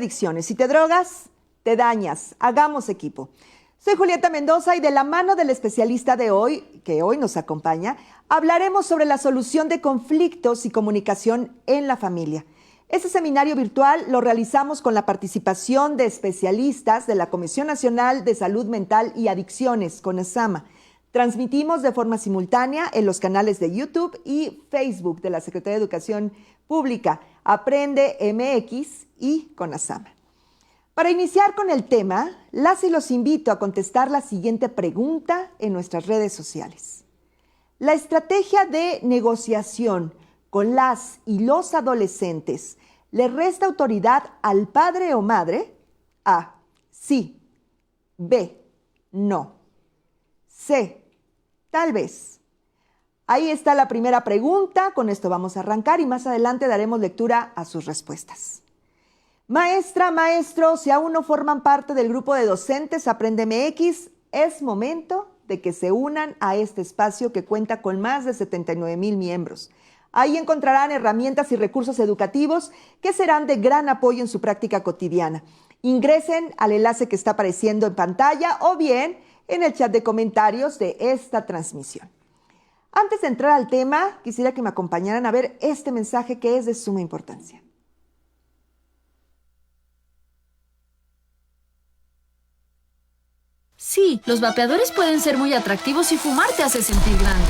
adicciones. Si te drogas, te dañas. Hagamos equipo. Soy Julieta Mendoza y de la mano del especialista de hoy, que hoy nos acompaña, hablaremos sobre la solución de conflictos y comunicación en la familia. Este seminario virtual lo realizamos con la participación de especialistas de la Comisión Nacional de Salud Mental y Adicciones, CONASAMA. Transmitimos de forma simultánea en los canales de YouTube y Facebook de la Secretaría de Educación Pública, Aprende MX y CONASAMA. Para iniciar con el tema, las y los invito a contestar la siguiente pregunta en nuestras redes sociales. ¿La estrategia de negociación con las y los adolescentes le resta autoridad al padre o madre? A. Sí. B. No. C. Tal vez. Ahí está la primera pregunta. Con esto vamos a arrancar y más adelante daremos lectura a sus respuestas. Maestra, maestro, si aún no forman parte del grupo de docentes Aprende MX, es momento de que se unan a este espacio que cuenta con más de 79,000 miembros. Ahí encontrarán herramientas y recursos educativos que serán de gran apoyo en su práctica cotidiana. Ingresen al enlace que está apareciendo en pantalla o bien en el chat de comentarios de esta transmisión. Antes de entrar al tema, quisiera que me acompañaran a ver este mensaje que es de suma importancia. Sí, los vapeadores pueden ser muy atractivos y fumar te hace sentir grande.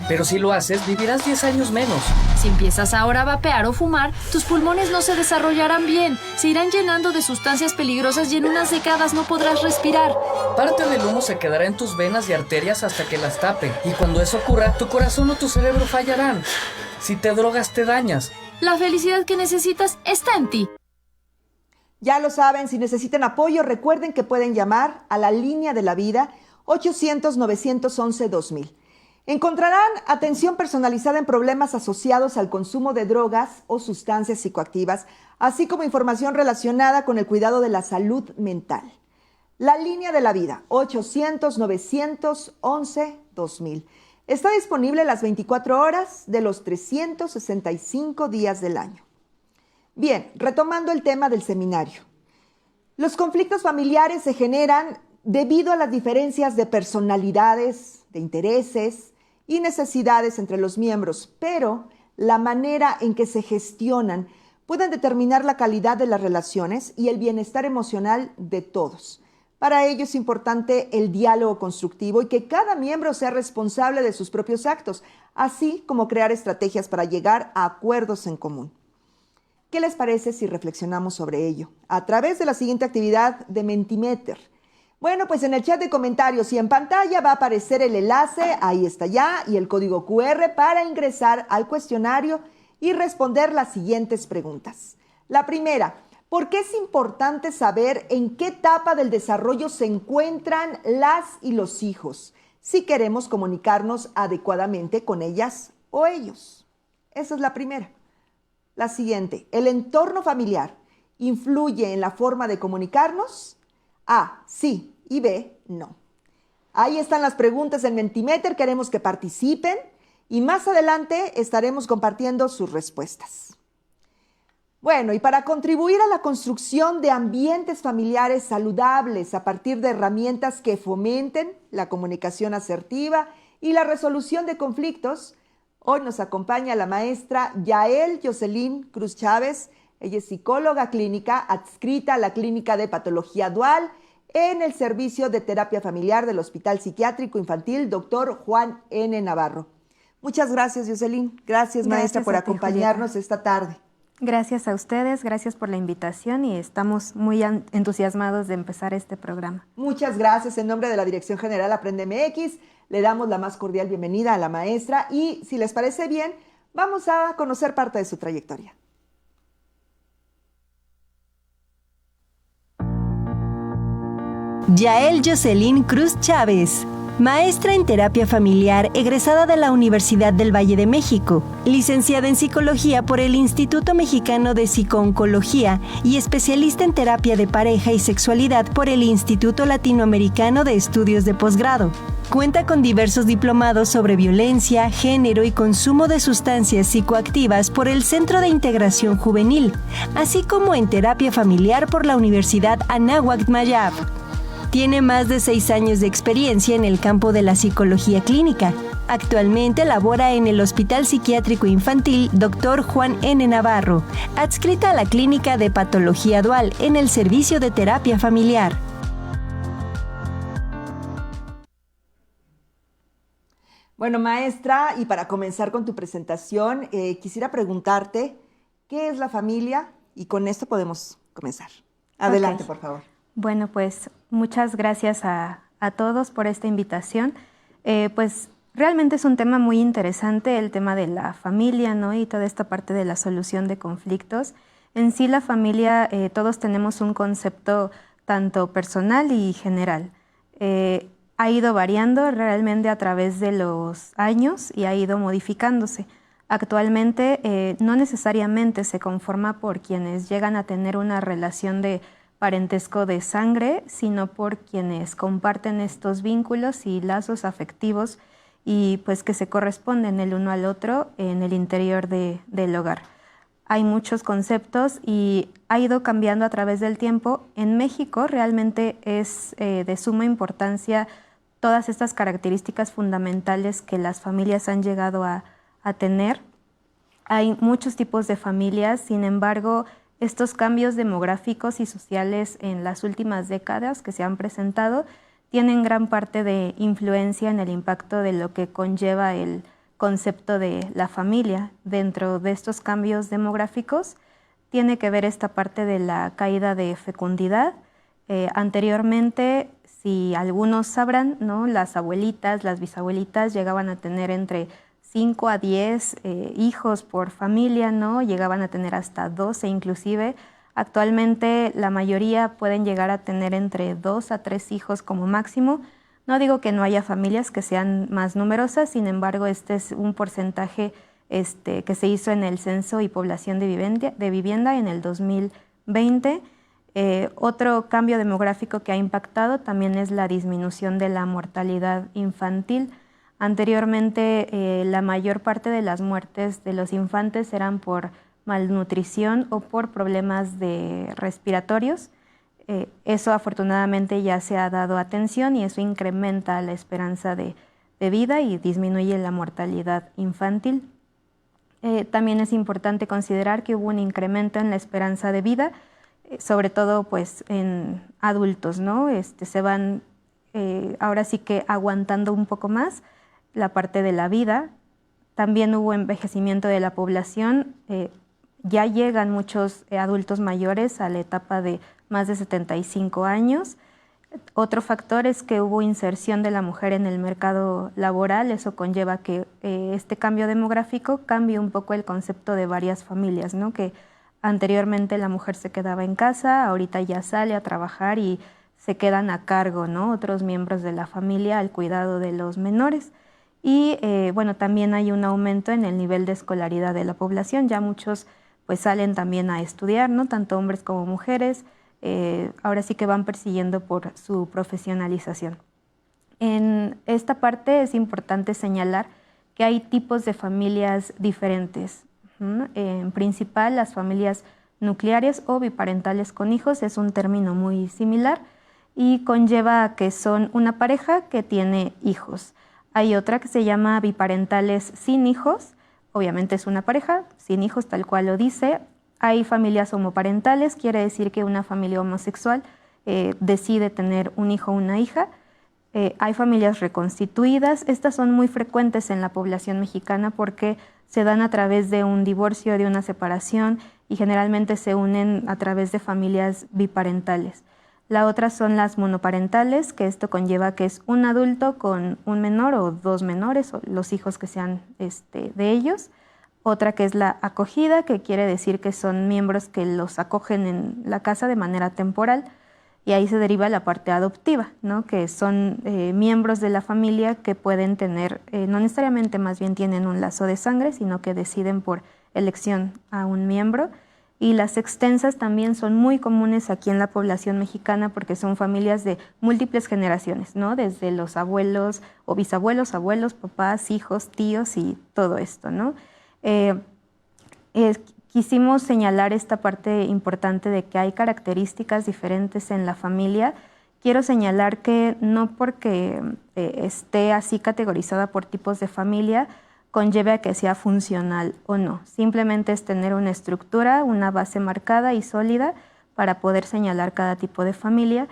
Pero si lo haces, vivirás 10 años menos. Si empiezas ahora a vapear o fumar, tus pulmones no se desarrollarán bien, se irán llenando de sustancias peligrosas y en unas décadas no podrás respirar. Parte del humo se quedará en tus venas y arterias hasta que las tape. Y cuando eso ocurra, tu corazón o tu cerebro fallarán. Si te drogas, te dañas. La felicidad que necesitas está en ti. Ya lo saben, si necesitan apoyo, recuerden que pueden llamar a la línea de la vida 800-911-2000. Encontrarán atención personalizada en problemas asociados al consumo de drogas o sustancias psicoactivas, así como información relacionada con el cuidado de la salud mental. La línea de la vida, 800-911-2000. Está disponible las 24 horas de los 365 días del año. Bien, retomando el tema del seminario. Los conflictos familiares se generan debido a las diferencias de personalidades, de intereses y necesidades entre los miembros, pero la manera en que se gestionan pueden determinar la calidad de las relaciones y el bienestar emocional de todos. Para ello es importante el diálogo constructivo y que cada miembro sea responsable de sus propios actos, así como crear estrategias para llegar a acuerdos en común. ¿Qué les parece si reflexionamos sobre ello? A través de la siguiente actividad de Mentimeter. Bueno, pues en el chat de comentarios y en pantalla va a aparecer el enlace, ahí está ya, y el código QR para ingresar al cuestionario y responder las siguientes preguntas. La primera, ¿por qué es importante saber en qué etapa del desarrollo se encuentran las y los hijos si queremos comunicarnos adecuadamente con ellas o ellos? Esa es la primera. La siguiente, ¿el entorno familiar influye en la forma de comunicarnos? A, sí, y B, no. Ahí están las preguntas en Mentimeter, queremos que participen y más adelante estaremos compartiendo sus respuestas. Bueno, y para contribuir a la construcción de ambientes familiares saludables a partir de herramientas que fomenten la comunicación asertiva y la resolución de conflictos, hoy nos acompaña la maestra Yael Jocelyn Cruz Chávez. Ella es psicóloga clínica adscrita a la Clínica de Patología Dual en el Servicio de Terapia Familiar del Hospital Psiquiátrico Infantil Dr. Juan N. Navarro. Muchas gracias, Jocelyn. Gracias, maestra, por acompañarnos esta tarde. Gracias a ustedes, gracias por la invitación y estamos muy entusiasmados de empezar este programa. Muchas gracias. En nombre de la Dirección General Aprende MX, le damos la más cordial bienvenida a la maestra y, si les parece bien, vamos a conocer parte de su trayectoria. Yael Jocelyn Cruz Chávez maestra en terapia familiar egresada de la Universidad del Valle de México, licenciada en psicología por el Instituto Mexicano de Psicooncología y especialista en terapia de pareja y sexualidad por el Instituto Latinoamericano de Estudios de Posgrado. Cuenta con diversos diplomados sobre violencia, género y consumo de sustancias psicoactivas por el Centro de Integración Juvenil, así como en terapia familiar por la Universidad Anáhuac Mayab. Tiene más de 6 años de experiencia en el campo de la psicología clínica. Actualmente labora en el Hospital Psiquiátrico Infantil Dr. Juan N. Navarro, adscrita a la Clínica de Patología Dual en el Servicio de Terapia Familiar. Bueno, maestra, y para comenzar con tu presentación, quisiera preguntarte, ¿qué es la familia? Y con esto podemos comenzar. Adelante, por favor. Bueno, pues muchas gracias a todos por esta invitación. Pues realmente es un tema muy interesante, el tema de la familia, ¿no? Y toda esta parte de la solución de conflictos. En sí, la familia, todos tenemos un concepto tanto personal y general. Ha ido variando realmente a través de los años y ha ido modificándose. Actualmente no necesariamente se conforma por quienes llegan a tener una relación de parentesco de sangre, sino por quienes comparten estos vínculos y lazos afectivos y pues que se corresponden el uno al otro en el interior del hogar. Hay muchos conceptos y ha ido cambiando a través del tiempo. En México realmente es de suma importancia todas estas características fundamentales que las familias han llegado a tener. Hay muchos tipos de familias, sin embargo, estos cambios demográficos y sociales en las últimas décadas que se han presentado tienen gran parte de influencia en el impacto de lo que conlleva el concepto de la familia. Dentro de estos cambios demográficos tiene que ver esta parte de la caída de fecundidad. Anteriormente, si algunos sabrán, ¿no? Las abuelitas, las bisabuelitas llegaban a tener entre 5 a 10 hijos por familia, ¿no? Llegaban a tener hasta 12 inclusive. Actualmente la mayoría pueden llegar a tener entre 2 a 3 hijos como máximo. No digo que no haya familias que sean más numerosas, sin embargo este es un porcentaje que se hizo en el Censo y Población de Vivienda en el 2020. Otro cambio demográfico que ha impactado también es la disminución de la mortalidad infantil. Anteriormente, la mayor parte de las muertes de los infantes eran por malnutrición o por problemas respiratorios. Eso afortunadamente ya se ha dado atención y eso incrementa la esperanza de vida y disminuye la mortalidad infantil. También es importante considerar que hubo un incremento en la esperanza de vida, sobre todo pues en adultos, ¿no? Se van ahora sí que aguantando un poco más la parte de la vida. También hubo envejecimiento de la población. Ya llegan muchos adultos mayores a la etapa de más de 75 años. Otro factor es que hubo inserción de la mujer en el mercado laboral. Eso conlleva que este cambio demográfico cambie un poco el concepto de varias familias, ¿no? Que anteriormente la mujer se quedaba en casa, ahorita ya sale a trabajar y se quedan a cargo, ¿no? Otros miembros de la familia al cuidado de los menores. Y bueno, también hay un aumento en el nivel de escolaridad de la población. Ya muchos pues salen también a estudiar, ¿no? Tanto hombres como mujeres. Ahora sí que van persiguiendo por su profesionalización. En esta parte es importante señalar que hay tipos de familias diferentes. En principal, las familias nucleares o biparentales con hijos es un término muy similar y conlleva a que son una pareja que tiene hijos. Hay otra que se llama biparentales sin hijos, obviamente es una pareja sin hijos, tal cual lo dice. Hay familias homoparentales, quiere decir que una familia homosexual decide tener un hijo o una hija. Hay familias reconstituidas, estas son muy frecuentes en la población mexicana porque se dan a través de un divorcio, de una separación y generalmente se unen a través de familias biparentales. La otra son las monoparentales, que esto conlleva que es un adulto con un menor o dos menores, o los hijos que sean de ellos. Otra que es la acogida, que quiere decir que son miembros que los acogen en la casa de manera temporal. y ahí se deriva la parte adoptiva, ¿no? Que son miembros de la familia que pueden tener, no necesariamente más bien tienen un lazo de sangre, sino que deciden por elección a un miembro. Y las extensas también son muy comunes aquí en la población mexicana porque son familias de múltiples generaciones, ¿no? Desde los abuelos o bisabuelos, abuelos, papás, hijos, tíos y todo esto, ¿no? Quisimos señalar esta parte importante de que hay características diferentes en la familia. Quiero señalar que no porque esté así categorizada por tipos de familia conlleve a que sea funcional o no. Simplemente es tener una estructura, una base marcada y sólida para poder señalar cada tipo de familia.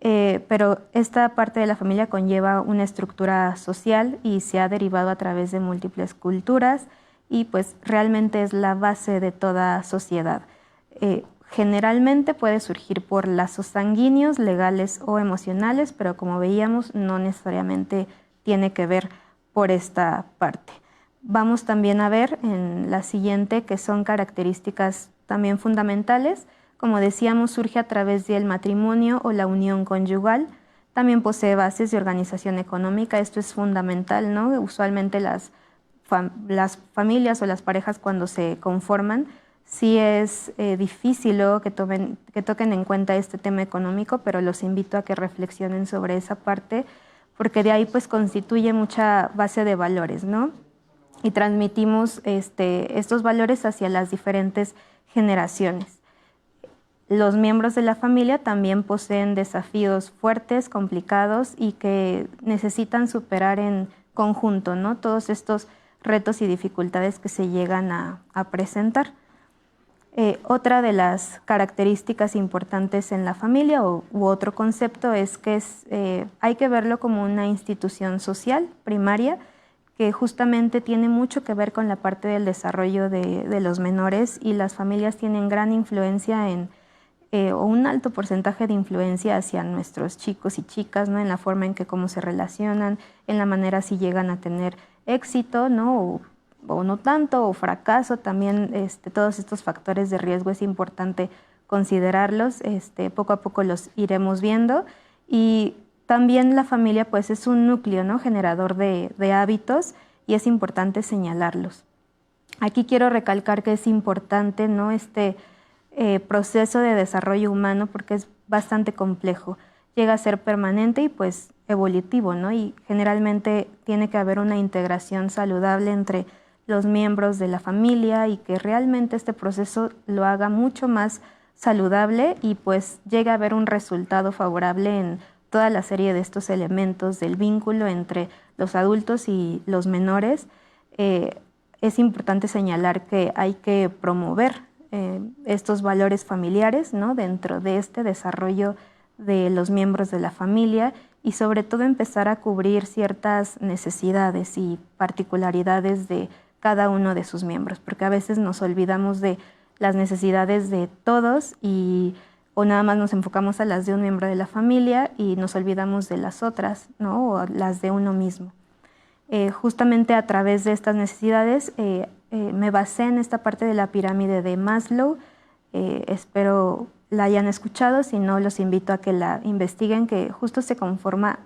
Pero esta parte de la familia conlleva una estructura social y se ha derivado a través de múltiples culturas, y pues realmente es la base de toda sociedad. Generalmente puede surgir por lazos sanguíneos, legales o emocionales, pero como veíamos no necesariamente tiene que ver por esta parte. Vamos también a ver en la siguiente que son características también fundamentales. Como decíamos, surge a través del matrimonio o la unión conyugal. También posee bases de organización económica. Esto es fundamental, ¿no? Usualmente las familias o las parejas cuando se conforman, sí es difícil que toquen en cuenta este tema económico, pero los invito a que reflexionen sobre esa parte, porque de ahí pues constituye mucha base de valores, ¿no? Y transmitimos estos valores hacia las diferentes generaciones. Los miembros de la familia también poseen desafíos fuertes, complicados y que necesitan superar en conjunto, ¿no? Todos estos retos y dificultades que se llegan a presentar. Otra de las características importantes en la familia u otro concepto es que hay que verlo como una institución social primaria que justamente tiene mucho que ver con la parte del desarrollo de los menores, y las familias tienen gran influencia o un alto porcentaje de influencia hacia nuestros chicos y chicas, ¿no? En la forma en que cómo se relacionan, en la manera si llegan a tener éxito, ¿no? O no tanto, o fracaso. También todos estos factores de riesgo es importante considerarlos. Poco a poco los iremos viendo. Y también la familia pues es un núcleo, ¿no? Generador de hábitos, y es importante señalarlos. Aquí quiero recalcar que es importante, ¿no? Proceso de desarrollo humano, porque es bastante complejo. Llega a ser permanente y pues evolutivo, ¿no? Y generalmente tiene que haber una integración saludable entre los miembros de la familia, y que realmente este proceso lo haga mucho más saludable y pues llegue a haber un resultado favorable en toda la serie de estos elementos del vínculo entre los adultos y los menores. Es importante señalar que hay que promover estos valores familiares, ¿no? Dentro de este desarrollo de los miembros de la familia, y sobre todo empezar a cubrir ciertas necesidades y particularidades de cada uno de sus miembros, porque a veces nos olvidamos de las necesidades de todos o nada más nos enfocamos a las de un miembro de la familia y nos olvidamos de las otras, ¿no? O las de uno mismo. Justamente a través de estas necesidades me basé en esta parte de la pirámide de Maslow. Espero la hayan escuchado, si no los invito a que la investiguen, que justo se conforma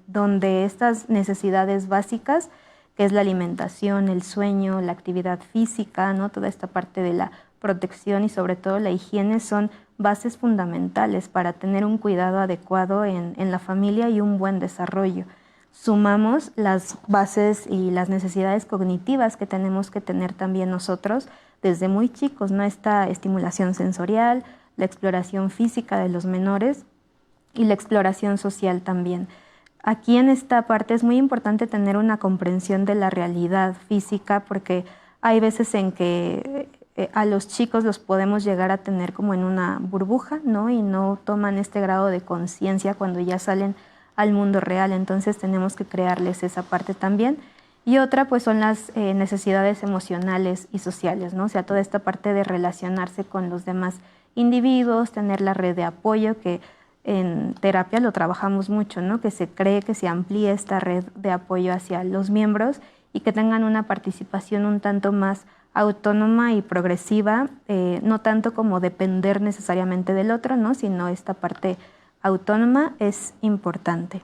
donde estas necesidades básicas, que es la alimentación, el sueño, la actividad física, ¿no? Toda esta parte de la protección y sobre todo la higiene son bases fundamentales para tener un cuidado adecuado en la familia y un buen desarrollo. Sumamos las bases y las necesidades cognitivas que tenemos que tener también nosotros desde muy chicos, ¿no? Esta estimulación sensorial, la exploración física de los menores y la exploración social también. Aquí en esta parte es muy importante tener una comprensión de la realidad física, porque hay veces en que a los chicos los podemos llegar a tener como en una burbuja, ¿no? Y no toman este grado de conciencia cuando ya salen al mundo real. Entonces tenemos que crearles esa parte también. Y otra pues son las necesidades emocionales y sociales, ¿no? O sea, toda esta parte de relacionarse con los demás individuos, tener la red de apoyo, que en terapia lo trabajamos mucho, ¿no? Que se cree que se amplíe esta red de apoyo hacia los miembros y que tengan una participación un tanto más autónoma y progresiva, no tanto como depender necesariamente del otro, ¿no? Sino esta parte autónoma es importante.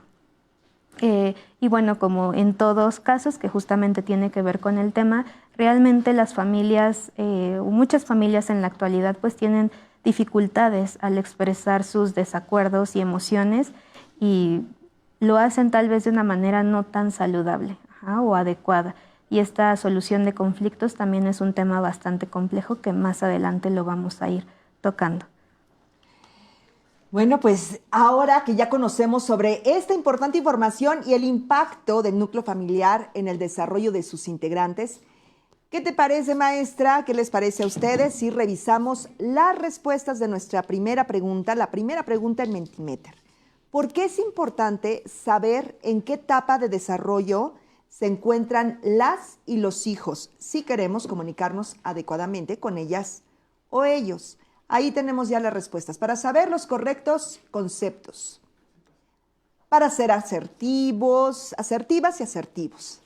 Y bueno, como en todos casos que justamente tiene que ver con el tema, realmente las familias, muchas familias en la actualidad pues tienen dificultades al expresar sus desacuerdos y emociones y lo hacen tal vez de una manera no tan saludable o adecuada. Y esta solución de conflictos también es un tema bastante complejo que más adelante lo vamos a ir tocando. Bueno, pues ahora que ya conocemos sobre esta importante información y el impacto del núcleo familiar en el desarrollo de sus integrantes, ¿qué te parece, maestra? ¿Qué les parece a ustedes si revisamos las respuestas de nuestra primera pregunta, la primera pregunta en Mentimeter? ¿Por qué es importante saber en qué etapa de desarrollo se encuentran las y los hijos si queremos comunicarnos adecuadamente con ellas o ellos? Ahí tenemos ya las respuestas. Para saber los correctos conceptos. Para ser asertivos, asertivas y asertivos.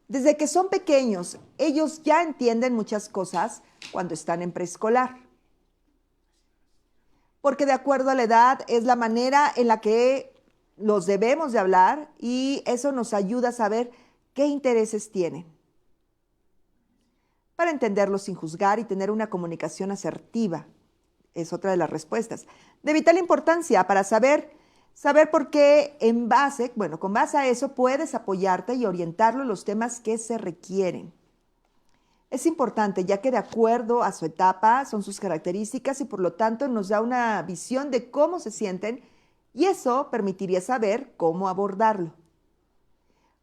Desde que son pequeños, ellos ya entienden muchas cosas cuando están en preescolar. Porque de acuerdo a la edad es la manera en la que los debemos de hablar y eso nos ayuda a saber qué intereses tienen. Para entenderlos sin juzgar y tener una comunicación asertiva. Es otra de las respuestas. De vital importancia para saber por qué con base a eso puedes apoyarte y orientarlo en los temas que se requieren. Es importante ya que de acuerdo a su etapa son sus características y por lo tanto nos da una visión de cómo se sienten y eso permitiría saber cómo abordarlo.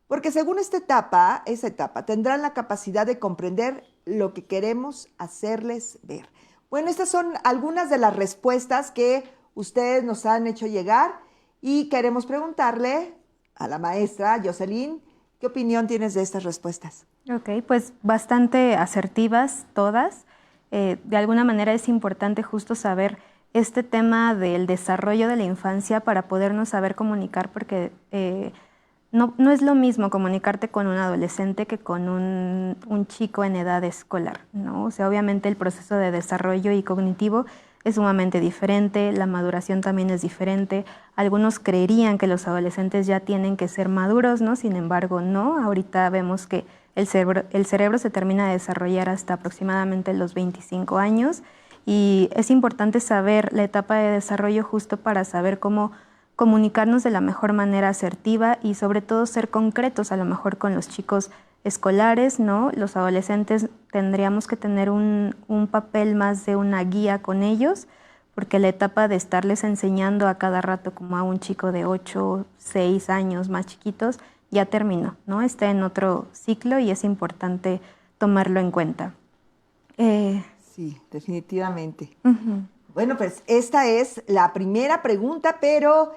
Porque según esa etapa tendrán la capacidad de comprender lo que queremos hacerles ver. Bueno, estas son algunas de las respuestas que ustedes nos han hecho llegar y queremos preguntarle a la maestra Jocelyn, ¿qué opinión tienes de estas respuestas? Ok, pues bastante asertivas todas. De alguna manera es importante justo saber este tema del desarrollo de la infancia para podernos saber comunicar porque no es lo mismo comunicarte con un adolescente que con un chico en edad escolar, ¿no? O sea, obviamente el proceso de desarrollo y cognitivo es sumamente diferente, la maduración también es diferente. Algunos creerían que los adolescentes ya tienen que ser maduros, ¿no? Sin embargo, no. Ahorita vemos que el cerebro se termina de desarrollar hasta aproximadamente los 25 años y es importante saber la etapa de desarrollo justo para saber cómo comunicarnos de la mejor manera asertiva y sobre todo ser concretos a lo mejor con los chicos escolares, ¿no? Los adolescentes tendríamos que tener un papel más de una guía con ellos, porque la etapa de estarles enseñando a cada rato como a un chico de 8, 6 años más chiquitos ya terminó, ¿no? Está en otro ciclo y es importante tomarlo en cuenta. Sí, definitivamente. Bueno, pues esta es la primera pregunta, pero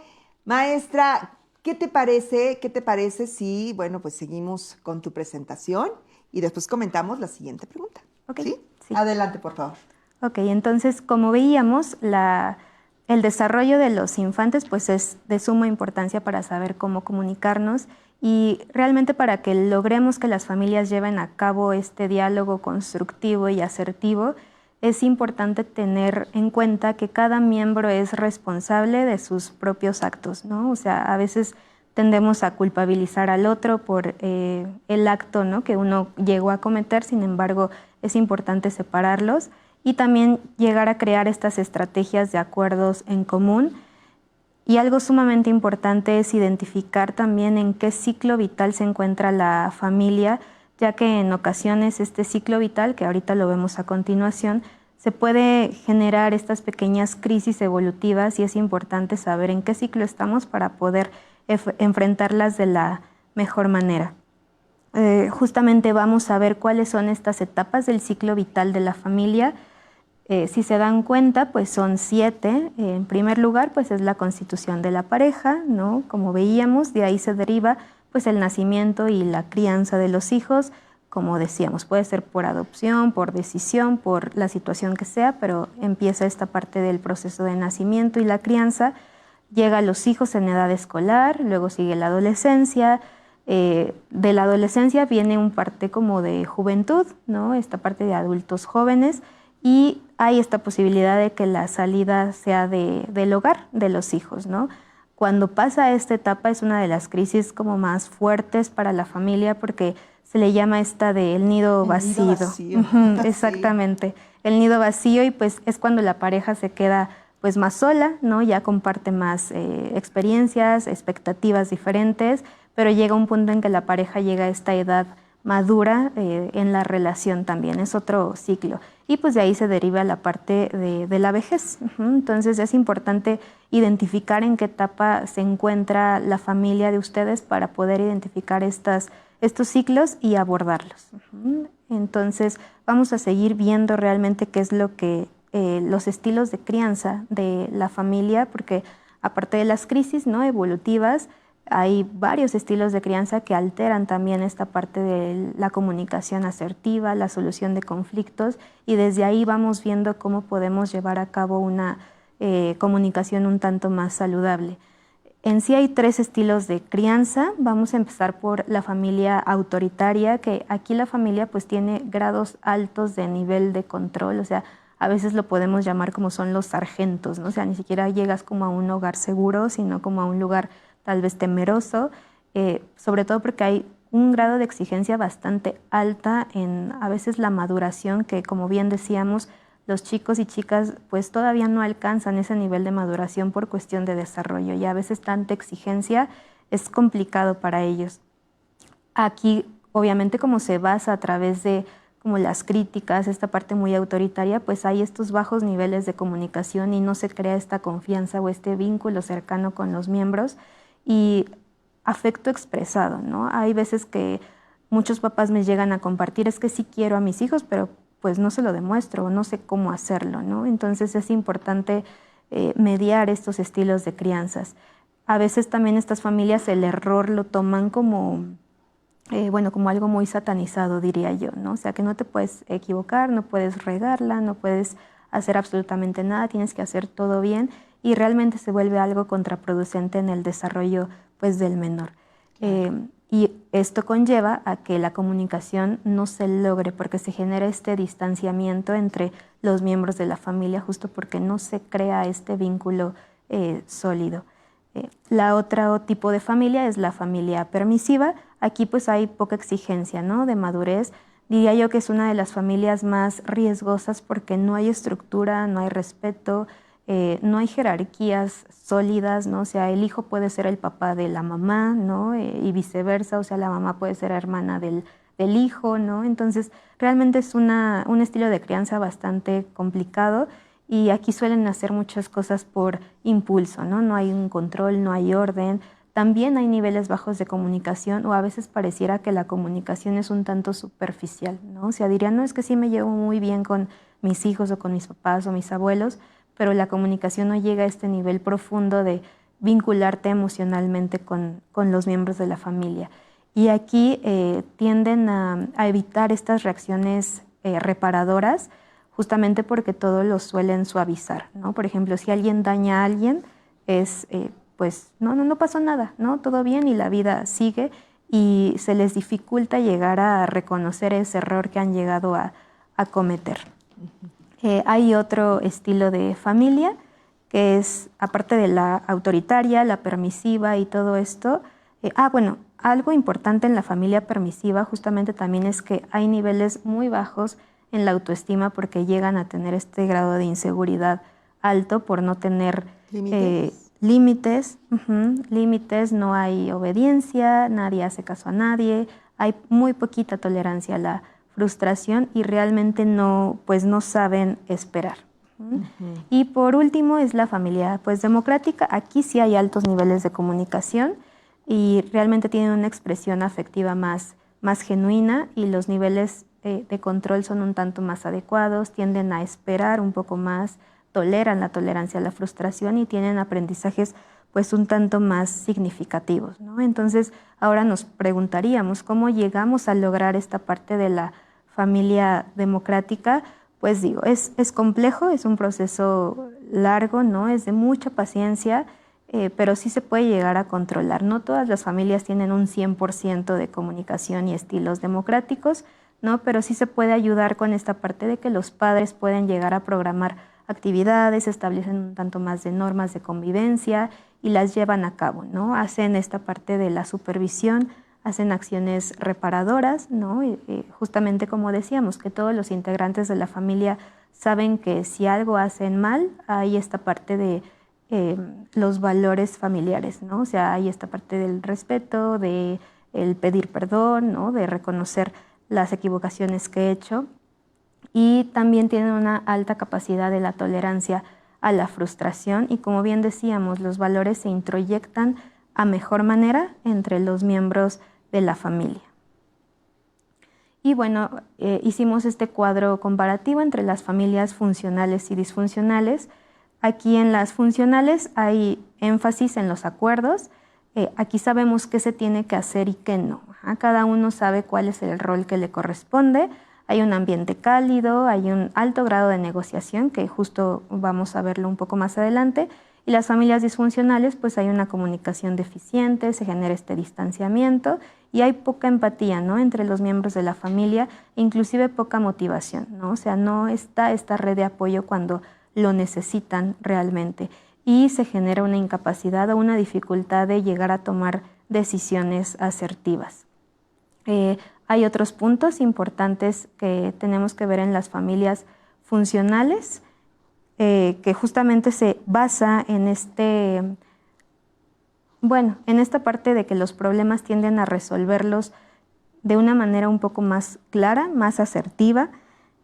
maestra, ¿qué te parece? ¿Qué te parece si, bueno, pues seguimos con tu presentación y después comentamos la siguiente pregunta? Okay. ¿Sí? Sí. Adelante, por favor. Ok, entonces, como veíamos, el desarrollo de los infantes pues es de suma importancia para saber cómo comunicarnos y realmente para que logremos que las familias lleven a cabo este diálogo constructivo y asertivo, es importante tener en cuenta que cada miembro es responsable de sus propios actos, ¿no? O sea, a veces tendemos a culpabilizar al otro por el acto, ¿no?, que uno llegó a cometer, sin embargo, es importante separarlos y también llegar a crear estas estrategias de acuerdos en común. Y algo sumamente importante es identificar también en qué ciclo vital se encuentra la familia, ya que en ocasiones este ciclo vital, que ahorita lo vemos a continuación, se puede generar estas pequeñas crisis evolutivas y es importante saber en qué ciclo estamos para poder enfrentarlas de la mejor manera. Justamente vamos a ver cuáles son estas etapas del ciclo vital de la familia. Si se dan cuenta, pues son 7. En primer lugar, pues es la constitución de la pareja, ¿no? Como veíamos, de ahí se deriva pues el nacimiento y la crianza de los hijos. Como decíamos, puede ser por adopción, por decisión, por la situación que sea, pero empieza esta parte del proceso de nacimiento y la crianza. Llega a los hijos en edad escolar, luego sigue la adolescencia. De la adolescencia viene un parte como de juventud, ¿no? Esta parte de adultos jóvenes. Y hay esta posibilidad de que la salida sea del hogar de los hijos, ¿no? Cuando pasa esta etapa es una de las crisis como más fuertes para la familia porque se le llama esta del nido vacío. Nido vacío. Exactamente, el nido vacío, y pues es cuando la pareja se queda pues más sola, ¿no? Ya comparte más experiencias, expectativas diferentes, pero llega un punto en que la pareja llega a esta edad madura en la relación también, es otro ciclo. Y pues de ahí se deriva la parte de la vejez. Entonces es importante identificar en qué etapa se encuentra la familia de ustedes para poder identificar estos ciclos y abordarlos. Entonces vamos a seguir viendo realmente qué es lo que los estilos de crianza de la familia, porque aparte de las crisis, ¿no?, evolutivas, hay varios estilos de crianza que alteran también esta parte de la comunicación asertiva, la solución de conflictos, y desde ahí vamos viendo cómo podemos llevar a cabo una comunicación un tanto más saludable. En sí hay 3 estilos de crianza. Vamos a empezar por la familia autoritaria, que aquí la familia pues tiene grados altos de nivel de control, o sea, a veces lo podemos llamar como son los sargentos, ¿no? O sea, ni siquiera llegas como a un hogar seguro, sino como a un lugar tal vez temeroso, sobre todo porque hay un grado de exigencia bastante alta en a veces la maduración, que como bien decíamos, los chicos y chicas pues todavía no alcanzan ese nivel de maduración por cuestión de desarrollo, y a veces tanta exigencia es complicado para ellos. Aquí obviamente como se basa a través de como las críticas, esta parte muy autoritaria, pues hay estos bajos niveles de comunicación y no se crea esta confianza o este vínculo cercano con los miembros y afecto expresado, ¿no? Hay veces que muchos papás me llegan a compartir, es que sí quiero a mis hijos, pero pues no se lo demuestro o no sé cómo hacerlo, ¿no? Entonces es importante mediar estos estilos de crianzas. A veces también estas familias el error lo toman como como algo muy satanizado, diría yo, ¿no? O sea, que no te puedes equivocar, no puedes regarla, no puedes hacer absolutamente nada, tienes que hacer todo bien, y realmente se vuelve algo contraproducente en el desarrollo, pues, del menor. Y esto conlleva a que la comunicación no se logre porque se genera este distanciamiento entre los miembros de la familia, justo porque no se crea este vínculo sólido. La otro tipo de familia es la familia permisiva. Aquí pues hay poca exigencia, ¿no?, de madurez. Diría yo que es una de las familias más riesgosas porque no hay estructura, no hay respeto, no hay jerarquías sólidas, ¿no? O sea, el hijo puede ser el papá de la mamá, ¿no? Y viceversa, o sea, la mamá puede ser hermana del hijo, ¿no? Entonces, realmente es un estilo de crianza bastante complicado. Y aquí suelen hacer muchas cosas por impulso, ¿no? No hay un control, no hay orden. También hay niveles bajos de comunicación, o a veces pareciera que la comunicación es un tanto superficial, ¿no? O sea, dirían, no, es que sí me llevo muy bien con mis hijos o con mis papás o mis abuelos, pero la comunicación no llega a este nivel profundo de vincularte emocionalmente con los miembros de la familia. Y aquí tienden a evitar estas reacciones reparadoras, justamente porque todo lo suelen suavizar, ¿no? Por ejemplo, si alguien daña a alguien, pues no pasó nada, ¿no? Todo bien y la vida sigue, y se les dificulta llegar a reconocer ese error que han llegado a cometer. Hay otro estilo de familia que es, aparte de la autoritaria, la permisiva y todo esto, algo importante en la familia permisiva justamente también es que hay niveles muy bajos en la autoestima porque llegan a tener este grado de inseguridad alto por no tener límites, no hay obediencia, nadie hace caso a nadie, hay muy poquita tolerancia a la frustración y realmente no saben esperar. Y por último es la familia pues democrática. Aquí sí hay altos niveles de comunicación y realmente tienen una expresión afectiva más genuina, y los niveles de control son un tanto más adecuados, tienden a esperar un poco más, toleran la tolerancia a la frustración y tienen aprendizajes pues un tanto más significativos, ¿no? Entonces ahora nos preguntaríamos cómo llegamos a lograr esta parte de la familia democrática. Pues digo, es complejo, es un proceso largo, ¿no? Es de mucha paciencia, pero sí se puede llegar a controlar. No todas las familias tienen un 100% de comunicación y estilos democráticos, ¿no? Pero sí se puede ayudar con esta parte de que los padres pueden llegar a programar actividades, establecen un tanto más de normas de convivencia y las llevan a cabo, ¿no? Hacen esta parte de la supervisión, hacen acciones reparadoras, ¿no? Justamente como decíamos, que todos los integrantes de la familia saben que si algo hacen mal, hay esta parte de los valores familiares, ¿no? O sea, hay esta parte del respeto, de el pedir perdón, ¿no? De reconocer las equivocaciones que he hecho, y también tienen una alta capacidad de la tolerancia a la frustración, y como bien decíamos, los valores se introyectan a mejor manera entre los miembros de la familia. Y bueno, hicimos este cuadro comparativo entre las familias funcionales y disfuncionales. Aquí en las funcionales hay énfasis en los acuerdos. Aquí sabemos qué se tiene que hacer y qué no. Cada uno sabe cuál es el rol que le corresponde. Hay un ambiente cálido, hay un alto grado de negociación, que justo vamos a verlo un poco más adelante. Y las familias disfuncionales, pues hay una comunicación deficiente, se genera este distanciamiento y hay poca empatía, ¿no? Entre los miembros de la familia, inclusive poca motivación, ¿no? O sea, no está esta red de apoyo cuando lo necesitan realmente, y se genera una incapacidad o una dificultad de llegar a tomar decisiones asertivas. Hay otros puntos importantes que tenemos que ver en las familias funcionales, que justamente se basa en en esta parte de que los problemas tienden a resolverlos de una manera un poco más clara, más asertiva.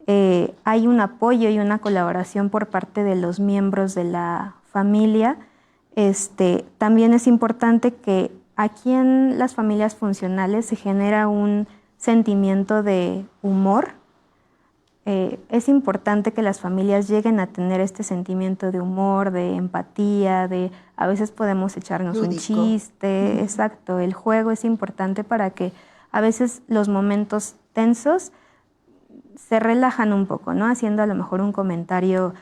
Hay un apoyo y una colaboración por parte de los miembros de la familia. También es importante que aquí en las familias funcionales se genera un sentimiento de humor. Es importante que las familias lleguen a tener este sentimiento de humor, de empatía, a veces podemos echarnos lúdico, un chiste, exacto. El juego es importante para que a veces los momentos tensos se relajan un poco, ¿no? Haciendo a lo mejor un comentario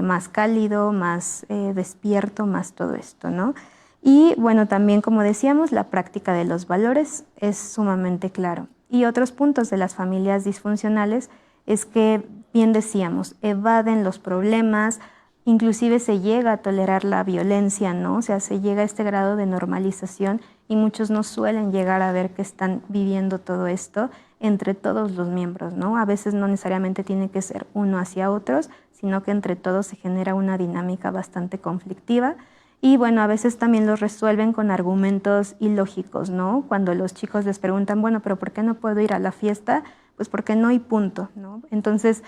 más cálido, más despierto, más todo esto, ¿no? Y bueno, también como decíamos, la práctica de los valores es sumamente claro. Y otros puntos de las familias disfuncionales es que, bien decíamos, evaden los problemas, inclusive se llega a tolerar la violencia, ¿no? O sea, se llega a este grado de normalización y muchos no suelen llegar a ver que están viviendo todo esto entre todos los miembros, ¿no? A veces no necesariamente tiene que ser uno hacia otros, sino que entre todos se genera una dinámica bastante conflictiva. Y bueno, a veces también los resuelven con argumentos ilógicos, ¿no? Cuando los chicos les preguntan, bueno, pero ¿por qué no puedo ir a la fiesta? Pues porque no hay punto, ¿no? Entonces,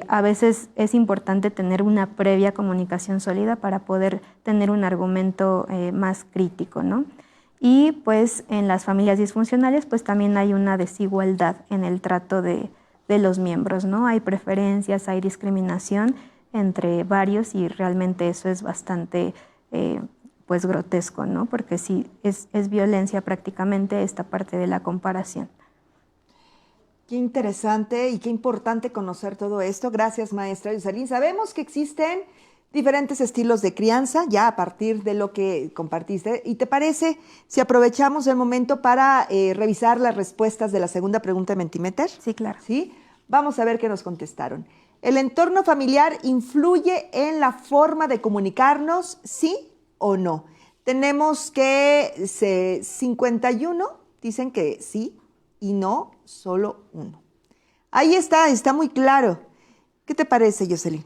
a veces es importante tener una previa comunicación sólida para poder tener un argumento más crítico, ¿no? Y pues en las familias disfuncionales pues también hay una desigualdad en el trato de los miembros, ¿no? Hay preferencias, hay discriminación entre varios y realmente eso es bastante pues grotesco, ¿no? Porque sí, es violencia prácticamente esta parte de la comparación. Qué interesante y qué importante conocer todo esto. Gracias, maestra Yoselin. Sabemos que existen diferentes estilos de crianza, ya a partir de lo que compartiste. ¿Y te parece si aprovechamos el momento para revisar las respuestas de la segunda pregunta de Mentimeter? Sí, claro. ¿Sí? Vamos a ver qué nos contestaron. ¿El entorno familiar influye en la forma de comunicarnos, sí o no? Tenemos que 51 dicen que sí y no, solo uno. Ahí está muy claro. ¿Qué te parece, Yoselin?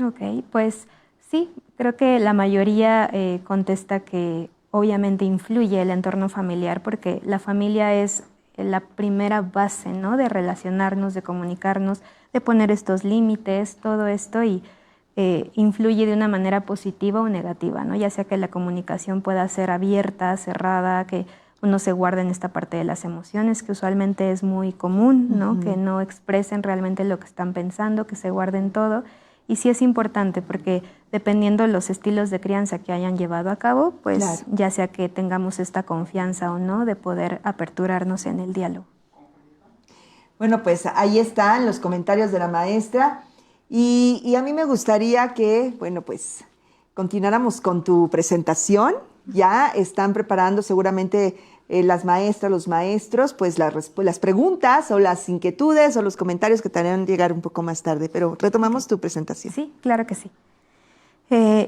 Ok, pues sí, creo que la mayoría contesta que obviamente influye el entorno familiar porque la familia es la primera base, ¿no? De relacionarnos, de comunicarnos, de poner estos límites, todo esto y influye de una manera positiva o negativa, ¿no? Ya sea que la comunicación pueda ser abierta, cerrada, que uno se guarde en esta parte de las emociones, que usualmente es muy común, ¿no? Que no expresen realmente lo que están pensando, que se guarden todo. Y sí es importante porque dependiendo de los estilos de crianza que hayan llevado a cabo, pues claro, ya sea que tengamos esta confianza o no de poder aperturarnos en el diálogo. Bueno, pues ahí están los comentarios de la maestra y a mí me gustaría que, bueno, pues continuáramos con tu presentación. Ya están preparando seguramente las maestras, los maestros, pues las preguntas o las inquietudes o los comentarios que te harán llegar un poco más tarde. Pero retomamos tu presentación. Sí, claro que sí.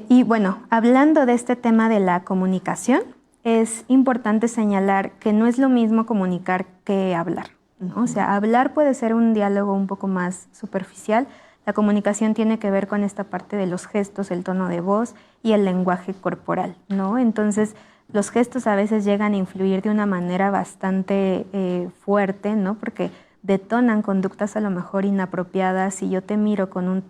Y bueno, hablando de este tema de la comunicación, es importante señalar que no es lo mismo comunicar que hablar, ¿no? O sea, hablar puede ser un diálogo un poco más superficial. La comunicación tiene que ver con esta parte de los gestos, el tono de voz y el lenguaje corporal, ¿no? Entonces, los gestos a veces llegan a influir de una manera bastante fuerte, ¿no? Porque detonan conductas a lo mejor inapropiadas. Si yo te miro con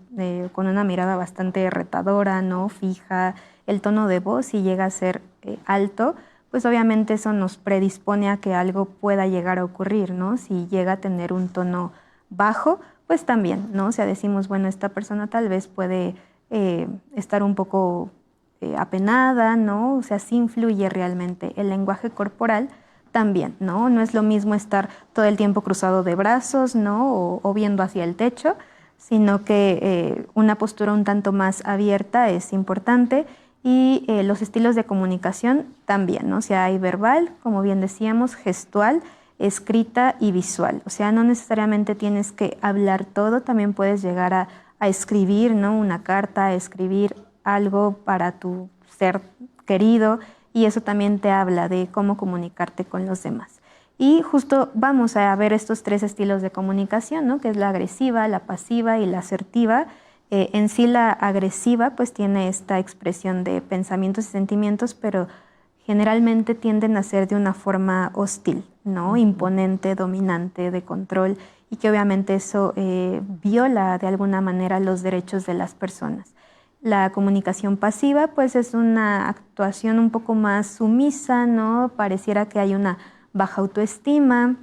una mirada bastante retadora, ¿no? Fija, el tono de voz, si llega a ser alto, pues obviamente eso nos predispone a que algo pueda llegar a ocurrir, ¿no? Si llega a tener un tono bajo, pues también, ¿no? O sea, decimos, bueno, esta persona tal vez puede estar un poco apenada, ¿no? O sea, sí influye realmente. El lenguaje corporal también, ¿no? No es lo mismo estar todo el tiempo cruzado de brazos, ¿no? O viendo hacia el techo, sino que una postura un tanto más abierta es importante. Y los estilos de comunicación también, ¿no? O sea, hay verbal, como bien decíamos, gestual, escrita y visual. O sea, no necesariamente tienes que hablar todo, también puedes llegar a escribir, ¿no? Una carta, a escribir algo para tu ser querido, y eso también te habla de cómo comunicarte con los demás. Y justo vamos a ver estos 3 estilos de comunicación, ¿no? Que es la agresiva, la pasiva y la asertiva. En sí la agresiva pues tiene esta expresión de pensamientos y sentimientos, pero generalmente tienden a ser de una forma hostil, ¿no? Imponente, dominante, de control, y que obviamente eso viola de alguna manera los derechos de las personas. La comunicación pasiva pues es una actuación un poco más sumisa, ¿no? Pareciera que hay una baja autoestima,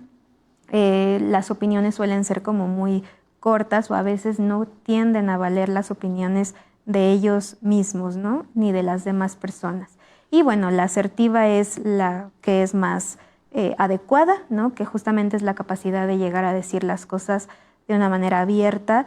las opiniones suelen ser como muy cortas, o a veces no tienden a valer las opiniones de ellos mismos, ¿no? Ni de las demás personas. Y bueno, la asertiva es la que es más adecuada, ¿no? Que justamente es la capacidad de llegar a decir las cosas de una manera abierta.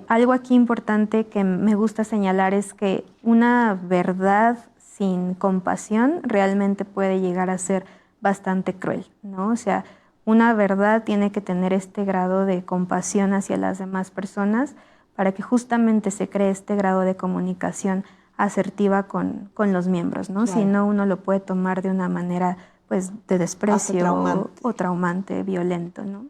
Algo aquí importante que me gusta señalar es que una verdad sin compasión realmente puede llegar a ser bastante cruel, ¿no? O sea, una verdad tiene que tener este grado de compasión hacia las demás personas para que justamente se cree este grado de comunicación asertiva con los miembros, ¿no? Claro. Si no, uno lo puede tomar de una manera pues de desprecio o traumante, violento, ¿no?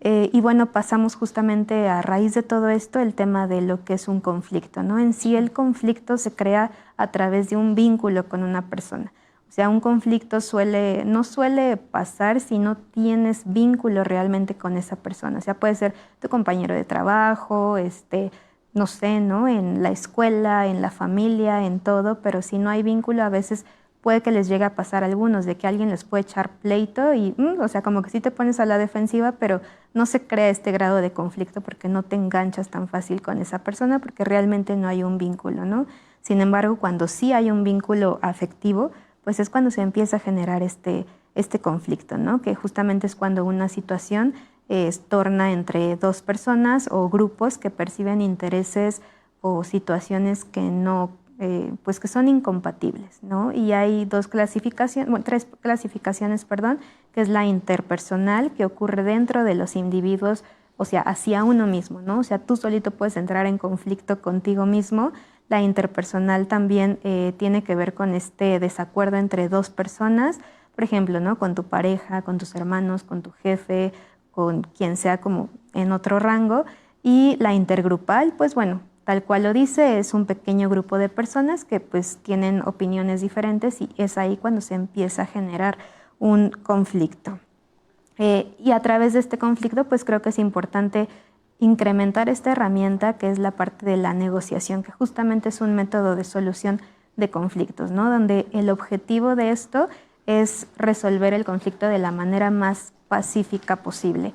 Y bueno, pasamos justamente a raíz de todo esto el tema de lo que es un conflicto, ¿no? En sí el conflicto se crea a través de un vínculo con una persona. O sea, un conflicto no suele pasar si no tienes vínculo realmente con esa persona. O sea, puede ser tu compañero de trabajo, no sé, ¿no? En la escuela, en la familia, en todo, pero si no hay vínculo a veces puede que les llegue a pasar a algunos, de que alguien les puede echar pleito y, o sea, como que sí te pones a la defensiva, pero no se crea este grado de conflicto porque no te enganchas tan fácil con esa persona porque realmente no hay un vínculo, ¿no? Sin embargo, cuando sí hay un vínculo afectivo, pues es cuando se empieza a generar este conflicto, ¿no? Que justamente es cuando una situación torna entre 2 personas o grupos que perciben intereses o situaciones que no pues que son incompatibles, ¿no? Y hay 3 clasificaciones, que es la interpersonal, que ocurre dentro de los individuos, o sea, hacia uno mismo, ¿no? O sea, tú solito puedes entrar en conflicto contigo mismo. La interpersonal también tiene que ver con este desacuerdo entre 2 personas, por ejemplo, ¿no? Con tu pareja, con tus hermanos, con tu jefe, con quien sea como en otro rango. Y la intergrupal, pues bueno, tal cual lo dice, es un pequeño grupo de personas que pues tienen opiniones diferentes y es ahí cuando se empieza a generar un conflicto. Y a través de este conflicto pues creo que es importante incrementar esta herramienta que es la parte de la negociación, que justamente es un método de solución de conflictos, ¿no? Donde el objetivo de esto es resolver el conflicto de la manera más pacífica posible.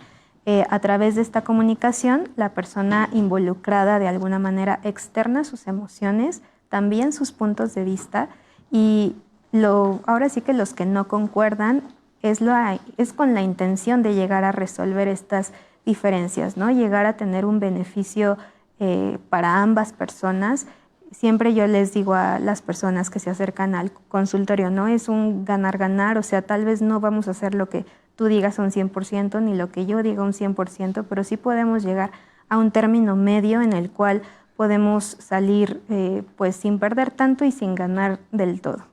A través de esta comunicación, la persona involucrada de alguna manera externa sus emociones, también sus puntos de vista, y ahora sí que los que no concuerdan es con la intención de llegar a resolver estas diferencias, ¿no? Llegar a tener un beneficio para ambas personas, siempre yo les digo a las personas que se acercan al consultorio, no es un ganar-ganar, o sea, tal vez no vamos a hacer lo que tú digas un 100%, ni lo que yo diga un 100%, pero sí podemos llegar a un término medio en el cual podemos salir pues sin perder tanto y sin ganar del todo.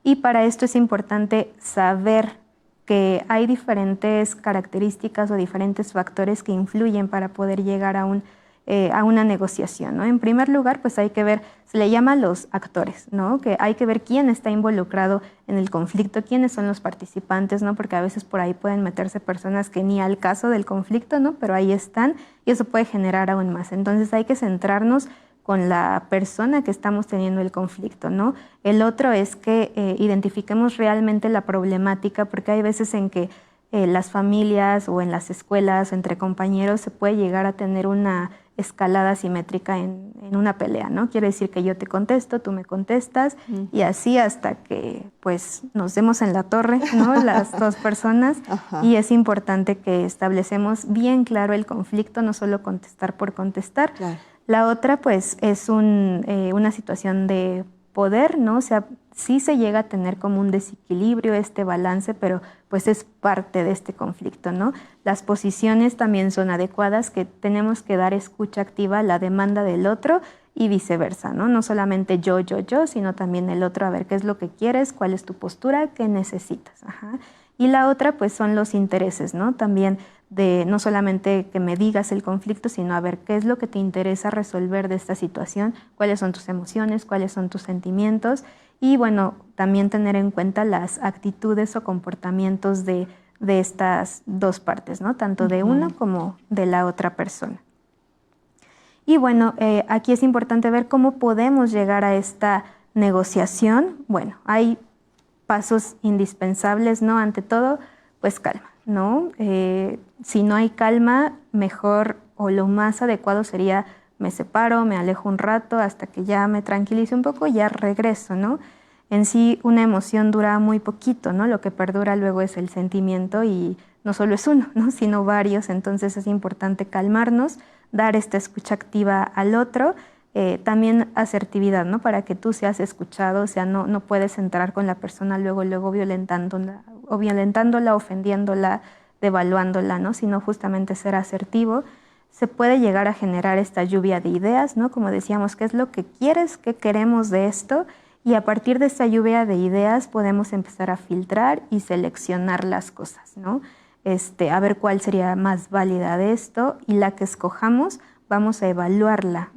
Y para esto es importante saber que hay diferentes características o diferentes factores que influyen para poder llegar a una negociación, ¿no? En primer lugar, pues hay que ver, se le llama los actores, ¿no? Que hay que ver quién está involucrado en el conflicto, quiénes son los participantes, ¿no? Porque a veces por ahí pueden meterse personas que ni al caso del conflicto, ¿no? Pero ahí están y eso puede generar aún más. Entonces hay que centrarnos con la persona que estamos teniendo el conflicto, ¿no? El otro es que identifiquemos realmente la problemática, porque hay veces en que las familias o en las escuelas o entre compañeros se puede llegar a tener una escalada simétrica en una pelea, ¿no? Quiere decir que yo te contesto, tú me contestas y así hasta que pues nos demos en la torre, ¿no? Las dos personas. Y es importante que establecemos bien claro el conflicto, no solo contestar por contestar. Claro. La otra pues es una situación de poder, ¿no? O sea, sí se llega a tener como un desequilibrio, este balance, pero pues es parte de este conflicto, ¿no? Las posiciones también son adecuadas, que tenemos que dar escucha activa a la demanda del otro y viceversa, ¿no? No solamente yo, sino también el otro, a ver qué es lo que quieres, cuál es tu postura, qué necesitas. Y la otra pues son los intereses, ¿no? También de no solamente que me digas el conflicto, sino a ver qué es lo que te interesa resolver de esta situación, cuáles son tus emociones, cuáles son tus sentimientos y bueno, también tener en cuenta las actitudes o comportamientos de estas dos partes, ¿no? Tanto de uno como de la otra persona. Y bueno, aquí es importante ver cómo podemos llegar a esta negociación. Bueno, hay pasos indispensables, ¿no? Ante todo, pues calma, ¿no? Si no hay calma, mejor o lo más adecuado sería me separo, me alejo un rato hasta que ya me tranquilice un poco y ya regreso, ¿no? En sí, una emoción dura muy poquito, ¿no? Lo que perdura luego es el sentimiento y no solo es uno, ¿no? Sino varios. Entonces es importante calmarnos, dar esta escucha activa al otro, también asertividad, ¿no? Para que tú seas escuchado, o sea, no puedes entrar con la persona luego violentándola, ofendiéndola, devaluándola, ¿no? Sino justamente ser asertivo. Se puede llegar a generar esta lluvia de ideas, ¿no? Como decíamos, ¿qué es lo que quieres, qué queremos de esto? Y a partir de esta lluvia de ideas podemos empezar a filtrar y seleccionar las cosas, ¿no? A ver cuál sería más válida de esto y la que escojamos vamos a evaluarla.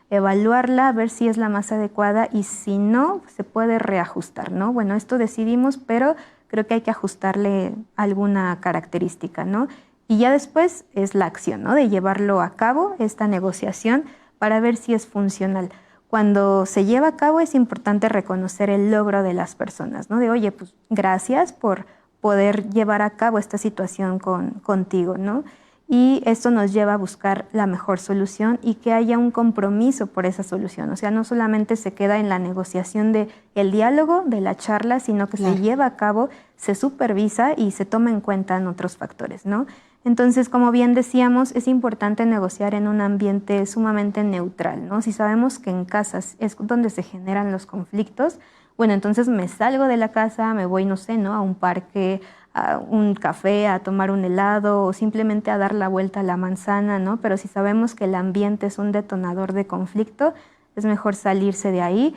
Evaluarla, a ver si es la más adecuada y si no, se puede reajustar, ¿no? Bueno, esto decidimos, pero creo que hay que ajustarle alguna característica, ¿no? Y ya después es la acción, ¿no? De llevarlo a cabo, esta negociación, para ver si es funcional. Cuando se lleva a cabo es importante reconocer el logro de las personas, ¿no? De, oye, pues gracias por poder llevar a cabo esta situación contigo, ¿no? Y esto nos lleva a buscar la mejor solución y que haya un compromiso por esa solución. O sea, no solamente se queda en la negociación del diálogo, de la charla, sino que se lleva a cabo, se supervisa y se toma en cuenta en otros factores, ¿no? Entonces, como bien decíamos, es importante negociar en un ambiente sumamente neutral, ¿no? Si sabemos que en casas es donde se generan los conflictos, bueno, entonces me salgo de la casa, me voy, no sé, ¿no? A un parque, a un café, a tomar un helado o simplemente a dar la vuelta a la manzana, ¿no? Pero si sabemos que el ambiente es un detonador de conflicto, es mejor salirse de ahí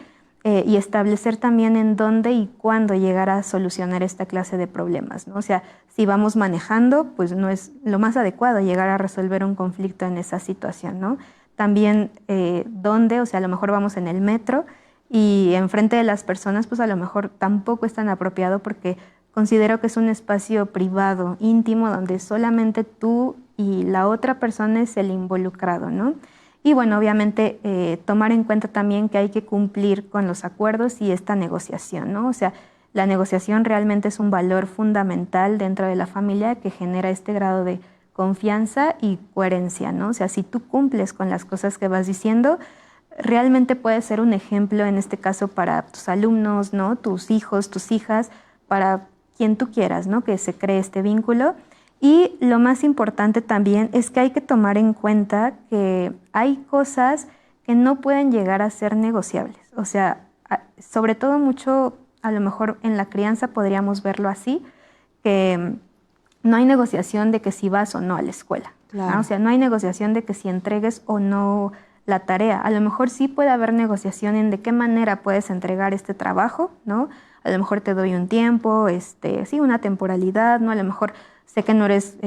y establecer también en dónde y cuándo llegar a solucionar esta clase de problemas, ¿no? O sea, si vamos manejando, pues no es lo más adecuado llegar a resolver un conflicto en esa situación, ¿no? También dónde, o sea, a lo mejor vamos en el metro y enfrente de las personas, pues a lo mejor tampoco es tan apropiado porque considero que es un espacio privado, íntimo, donde solamente tú y la otra persona es el involucrado, ¿no? Y bueno, obviamente tomar en cuenta también que hay que cumplir con los acuerdos y esta negociación, ¿no? O sea, la negociación realmente es un valor fundamental dentro de la familia que genera este grado de confianza y coherencia, ¿no? O sea, si tú cumples con las cosas que vas diciendo, realmente puede ser un ejemplo, en este caso, para tus alumnos, ¿no? Tus hijos, tus hijas, para quien tú quieras, ¿no? Que se cree este vínculo. Y lo más importante también es que hay que tomar en cuenta que hay cosas que no pueden llegar a ser negociables. O sea, sobre todo mucho, a lo mejor en la crianza podríamos verlo así, que no hay negociación de que si vas o no a la escuela. Claro. ¿No? O sea, no hay negociación de que si entregues o no la tarea. A lo mejor sí puede haber negociación en de qué manera puedes entregar este trabajo, ¿no? A lo mejor te doy un tiempo, sí, una temporalidad, ¿no? A lo mejor sé que no eres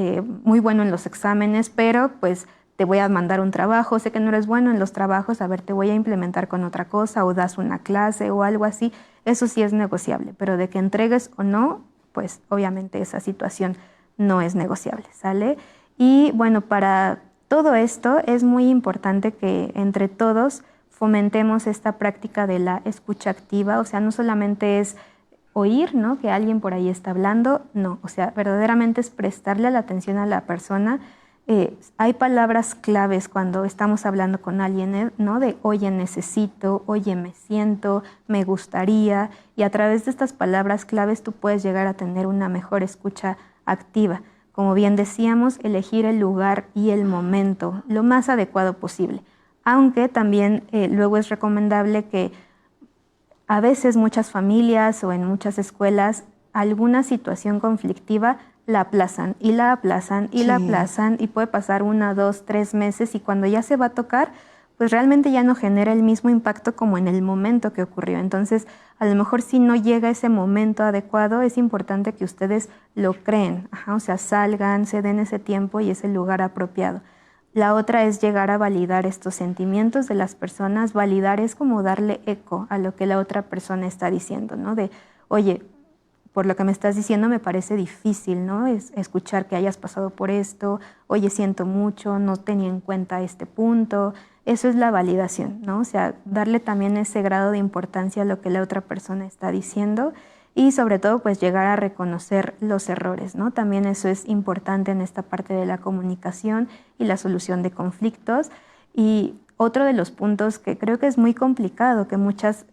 muy bueno en los exámenes, pero pues te voy a mandar un trabajo, sé que no eres bueno en los trabajos, a ver, te voy a implementar con otra cosa o das una clase o algo así. Eso sí es negociable, pero de que entregues o no, pues obviamente esa situación no es negociable, ¿sale? Y bueno, para todo esto es muy importante que entre todos fomentemos esta práctica de la escucha activa, o sea, no solamente es oír, ¿no? Que alguien por ahí está hablando, no, o sea, verdaderamente es prestarle la atención a la persona. Hay palabras claves cuando estamos hablando con alguien, ¿no? De oye, necesito, oye, me siento, me gustaría, y a través de estas palabras claves tú puedes llegar a tener una mejor escucha activa. Como bien decíamos, elegir el lugar y el momento lo más adecuado posible, aunque también luego es recomendable que a veces muchas familias o en muchas escuelas alguna situación conflictiva la aplazan y la aplazan y la aplazan y puede pasar 1, 2, 3 meses y cuando ya se va a tocar, pues realmente ya no genera el mismo impacto como en el momento que ocurrió. Entonces, a lo mejor si no llega ese momento adecuado, es importante que ustedes lo creen, o sea, salgan, se den ese tiempo y ese lugar apropiado. La otra es llegar a validar estos sentimientos de las personas. Validar es como darle eco a lo que la otra persona está diciendo, ¿no? De, oye, por lo que me estás diciendo me parece difícil, ¿no? Es escuchar que hayas pasado por esto, oye, siento mucho, no tenía en cuenta este punto. Eso es la validación, ¿no? O sea, darle también ese grado de importancia a lo que la otra persona está diciendo y sobre todo pues llegar a reconocer los errores, ¿no? También eso es importante en esta parte de la comunicación y la solución de conflictos. Y otro de los puntos que creo que es muy complicado que muchas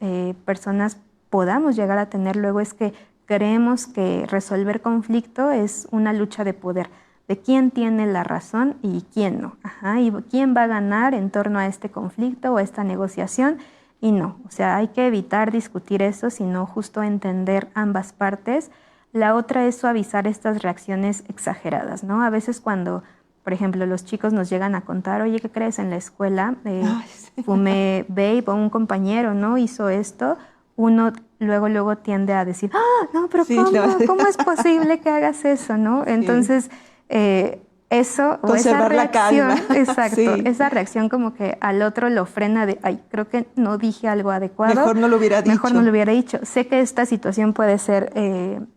personas podamos llegar a tener luego es que creemos que resolver conflicto es una lucha de poder, de quién tiene la razón y quién no, y quién va a ganar en torno a este conflicto o a esta negociación, y no, o sea, hay que evitar discutir eso, sino justo entender ambas partes. La otra es suavizar estas reacciones exageradas, ¿no? A veces cuando, por ejemplo, los chicos nos llegan a contar, oye, ¿qué crees? En la escuela fumé vape o un compañero, ¿no? Hizo esto, uno luego tiende a decir, no, pero sí, ¿cómo es posible que hagas eso, no? Entonces, eso o esa reacción, exacto, sí. Esa reacción como que al otro lo frena de, ay, creo que no dije algo adecuado. Mejor no lo hubiera dicho. Mejor no lo hubiera dicho. Sé que esta situación puede ser,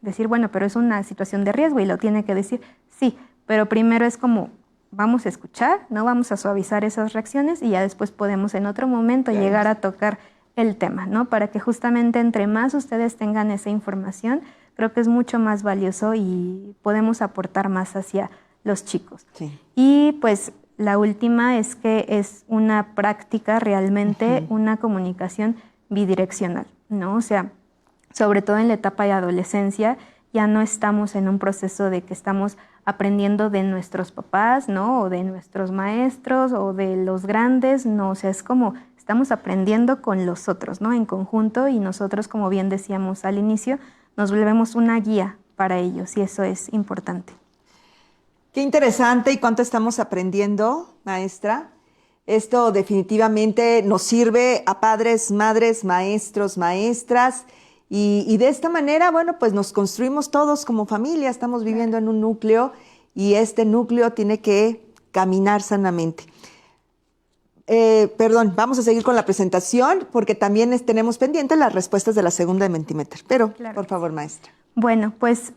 decir, bueno, pero es una situación de riesgo y lo tiene que decir, sí, pero primero es como, vamos a escuchar, no vamos a suavizar esas reacciones y ya después podemos en otro momento llegar a tocar el tema, ¿no? Para que justamente entre más ustedes tengan esa información, creo que es mucho más valioso y podemos aportar más hacia los chicos. Sí. Y pues la última es que es una práctica realmente, una comunicación bidireccional, ¿no? O sea, sobre todo en la etapa de adolescencia, ya no estamos en un proceso de que estamos aprendiendo de nuestros papás, ¿no? O de nuestros maestros o de los grandes, no, o sea, es como estamos aprendiendo con los otros, ¿no? En conjunto, y nosotros, como bien decíamos al inicio, nos volvemos una guía para ellos y eso es importante. Qué interesante y cuánto estamos aprendiendo, maestra. Esto definitivamente nos sirve a padres, madres, maestros, maestras y de esta manera, bueno, pues nos construimos todos como familia, estamos viviendo en un núcleo y este núcleo tiene que caminar sanamente. Vamos a seguir con la presentación porque también tenemos pendientes las respuestas de la segunda de Mentimeter. Pero, claro, por favor, maestra. Bueno, pues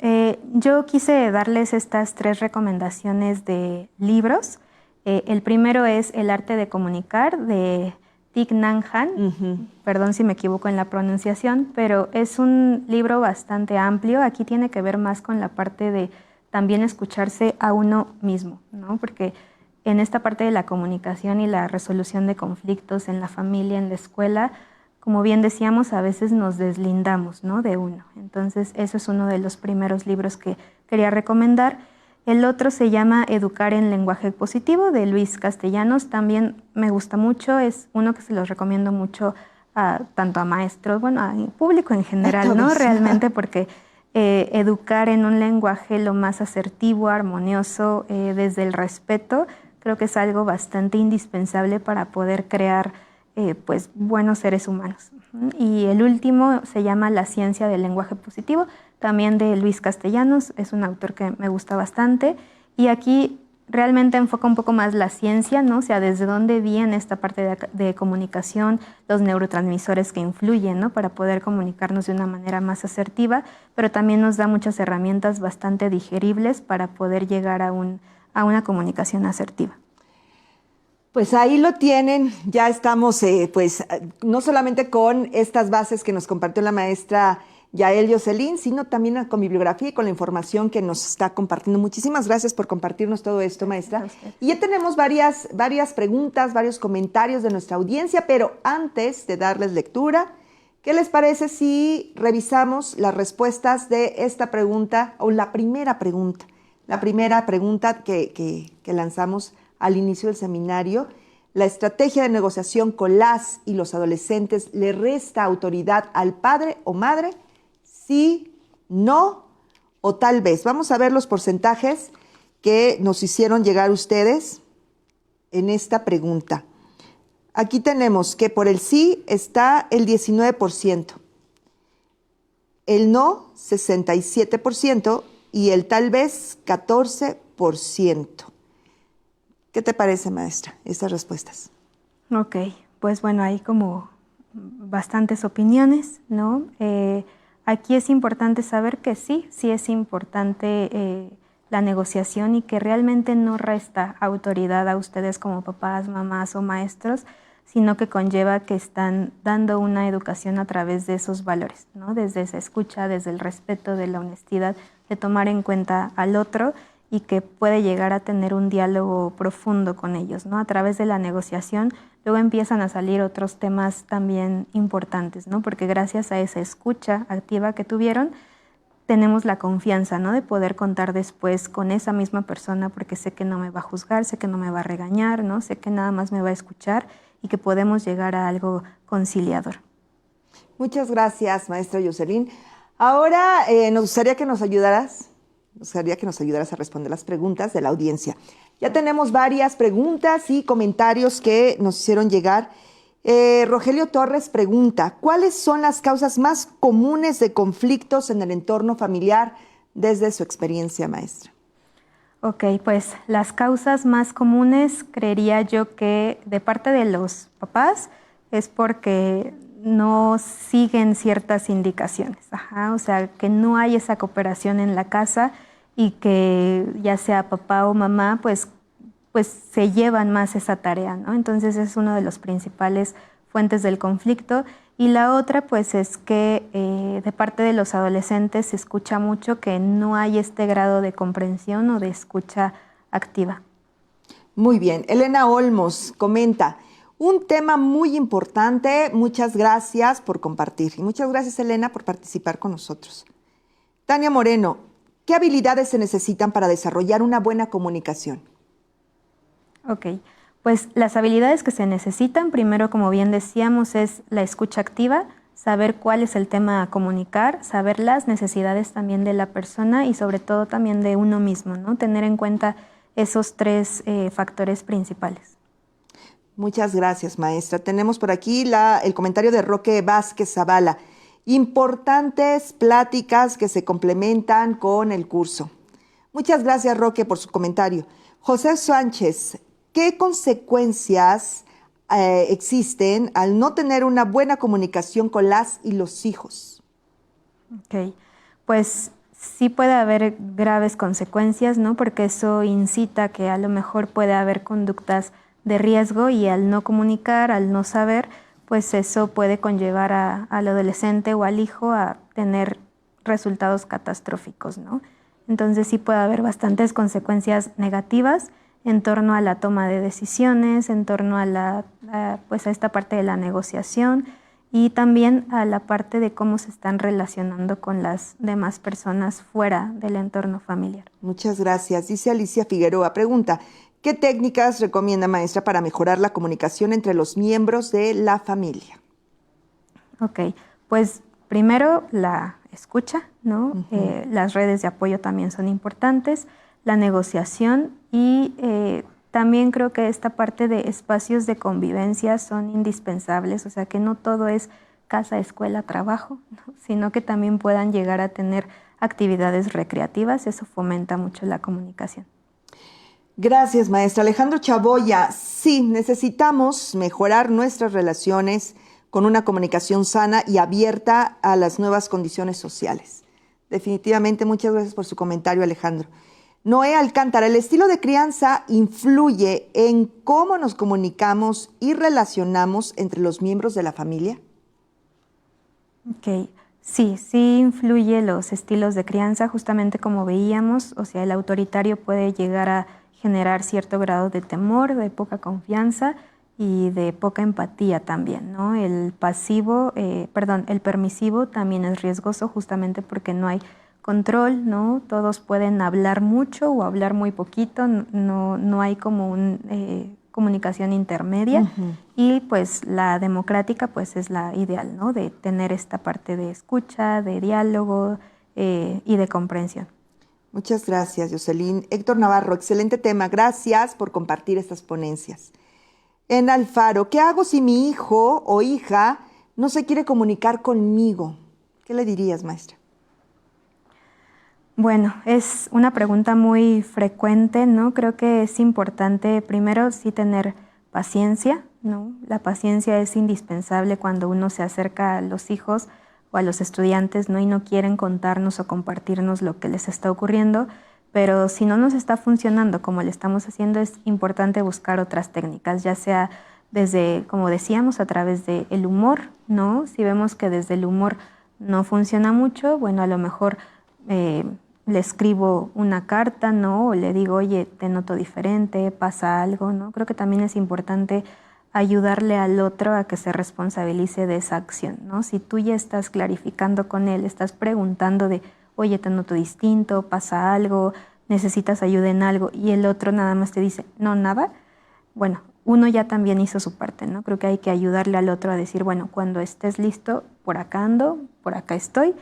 yo quise darles estas 3 recomendaciones de libros. El primero es El arte de comunicar, de Thich Nhat Hanh. Perdón si me equivoco en la pronunciación, pero es un libro bastante amplio. Aquí tiene que ver más con la parte de también escucharse a uno mismo, ¿no? Porque en esta parte de la comunicación y la resolución de conflictos en la familia, en la escuela, como bien decíamos, a veces nos deslindamos, ¿no? de uno. Entonces, eso es uno de los primeros libros que quería recomendar. El otro se llama Educar en lenguaje positivo, de Luis Castellanos. También me gusta mucho, es uno que se los recomiendo mucho tanto a maestros, bueno, al público en general, ¿no? Realmente porque educar en un lenguaje lo más asertivo, armonioso, desde el respeto, creo que es algo bastante indispensable para poder crear pues buenos seres humanos. Y el último se llama La ciencia del lenguaje positivo, también de Luis Castellanos, es un autor que me gusta bastante, y aquí realmente enfoca un poco más la ciencia, ¿no? O sea, desde dónde viene esta parte de comunicación, los neurotransmisores que influyen, ¿no? Para poder comunicarnos de una manera más asertiva, pero también nos da muchas herramientas bastante digeribles para poder llegar a una comunicación asertiva. Pues ahí lo tienen, ya estamos pues no solamente con estas bases que nos compartió la maestra Yael Jocelyn, sino también con bibliografía y con la información que nos está compartiendo. Muchísimas gracias por compartirnos todo esto, maestra. Y ya tenemos varias preguntas, varios comentarios de nuestra audiencia, pero antes de darles lectura, ¿qué les parece si revisamos las respuestas de esta pregunta, o la primera pregunta que lanzamos al inicio del seminario? ¿La estrategia de negociación con las y los adolescentes le resta autoridad al padre o madre? Sí, no o tal vez. Vamos a ver los porcentajes que nos hicieron llegar ustedes en esta pregunta. Aquí tenemos que por el sí está el 19%, el no 67% y el tal vez 14%. ¿Qué te parece, maestra, estas respuestas? Ok, pues bueno, hay como bastantes opiniones, ¿no? Aquí es importante saber que sí es importante la negociación y que realmente no resta autoridad a ustedes como papás, mamás o maestros, sino que conlleva que están dando una educación a través de esos valores, ¿no? Desde esa escucha, desde el respeto, de la honestidad, de tomar en cuenta al otro y que puede llegar a tener un diálogo profundo con ellos, ¿no? A través de la negociación luego empiezan a salir otros temas también importantes, ¿no? Porque gracias a esa escucha activa que tuvieron, tenemos la confianza, ¿no? De poder contar después con esa misma persona porque sé que no me va a juzgar, sé que no me va a regañar, ¿no? Sé que nada más me va a escuchar y que podemos llegar a algo conciliador. Muchas gracias, maestra Jocelyn. Ahora nos gustaría que nos ayudaras a responder las preguntas de la audiencia. Ya tenemos varias preguntas y comentarios que nos hicieron llegar. Rogelio Torres pregunta, ¿cuáles son las causas más comunes de conflictos en el entorno familiar desde su experiencia, maestra? Ok, pues las causas más comunes creería yo que de parte de los papás es porque no siguen ciertas indicaciones, o sea, que no hay esa cooperación en la casa y que ya sea papá o mamá, pues se llevan más esa tarea, ¿no? Entonces es uno de los principales fuentes del conflicto. Y la otra, pues, es que de parte de los adolescentes se escucha mucho que no hay este grado de comprensión o de escucha activa. Muy bien. Elena Olmos comenta, un tema muy importante, muchas gracias por compartir. Y muchas gracias, Elena, por participar con nosotros. Tania Moreno, ¿qué habilidades se necesitan para desarrollar una buena comunicación? Ok, pues las habilidades que se necesitan, primero, como bien decíamos, es la escucha activa, saber cuál es el tema a comunicar, saber las necesidades también de la persona y sobre todo también de uno mismo, ¿no? Tener en cuenta esos tres factores principales. Muchas gracias, maestra. Tenemos por aquí el comentario de Roque Vázquez Zavala. Importantes pláticas que se complementan con el curso. Muchas gracias, Roque, por su comentario. José Sánchez, ¿qué consecuencias existen al no tener una buena comunicación con las y los hijos? Ok, pues sí puede haber graves consecuencias, ¿no? Porque eso incita que a lo mejor puede haber conductas de riesgo y al no comunicar, al no saber, pues eso puede conllevar al adolescente o al hijo a tener resultados catastróficos, ¿no? Entonces sí puede haber bastantes consecuencias negativas en torno a la toma de decisiones, en torno a esta parte de la negociación y también a la parte de cómo se están relacionando con las demás personas fuera del entorno familiar. Muchas gracias. Dice Alicia Figueroa, pregunta, ¿qué técnicas recomienda, maestra, para mejorar la comunicación entre los miembros de la familia? Ok, pues primero la escucha, ¿no? Las redes de apoyo también son importantes, la negociación y también creo que esta parte de espacios de convivencia son indispensables, o sea que no todo es casa, escuela, trabajo, ¿no? Sino que también puedan llegar a tener actividades recreativas, eso fomenta mucho la comunicación. Gracias, maestra. Alejandro Chaboya, sí, necesitamos mejorar nuestras relaciones con una comunicación sana y abierta a las nuevas condiciones sociales. Definitivamente, muchas gracias por su comentario, Alejandro. Noé Alcántara, ¿el estilo de crianza influye en cómo nos comunicamos y relacionamos entre los miembros de la familia? Ok, sí influye los estilos de crianza, justamente como veíamos, o sea, el autoritario puede llegar a generar cierto grado de temor, de poca confianza y de poca empatía también, ¿no? El permisivo también es riesgoso justamente porque no hay control, ¿no? Todos pueden hablar mucho o hablar muy poquito, no hay como una comunicación intermedia y pues la democrática pues es la ideal, ¿no? De tener esta parte de escucha, de diálogo y de comprensión. Muchas gracias, Jocelyn. Héctor Navarro, excelente tema. Gracias por compartir estas ponencias. En Alfaro, ¿qué hago si mi hijo o hija no se quiere comunicar conmigo? ¿Qué le dirías, maestra? Bueno, es una pregunta muy frecuente, ¿no? Creo que es importante primero sí tener paciencia, ¿no? La paciencia es indispensable cuando uno se acerca a los hijos o a los estudiantes, ¿no? Y no quieren contarnos o compartirnos lo que les está ocurriendo, pero si no nos está funcionando como le estamos haciendo, es importante buscar otras técnicas, ya sea desde, como decíamos, a través del humor, ¿no? Si vemos que desde el humor no funciona mucho, bueno, a lo mejor le escribo una carta, ¿no? O le digo, oye, te noto diferente, pasa algo, ¿no? Creo que también es importante ayudarle al otro a que se responsabilice de esa acción, ¿no? Si tú ya estás clarificando con él, estás preguntando de, oye, te noto distinto, pasa algo, necesitas ayuda en algo, y el otro nada más te dice, no, nada, bueno, uno ya también hizo su parte, ¿no? Creo que hay que ayudarle al otro a decir, bueno, cuando estés listo, por acá ando, por acá estoy,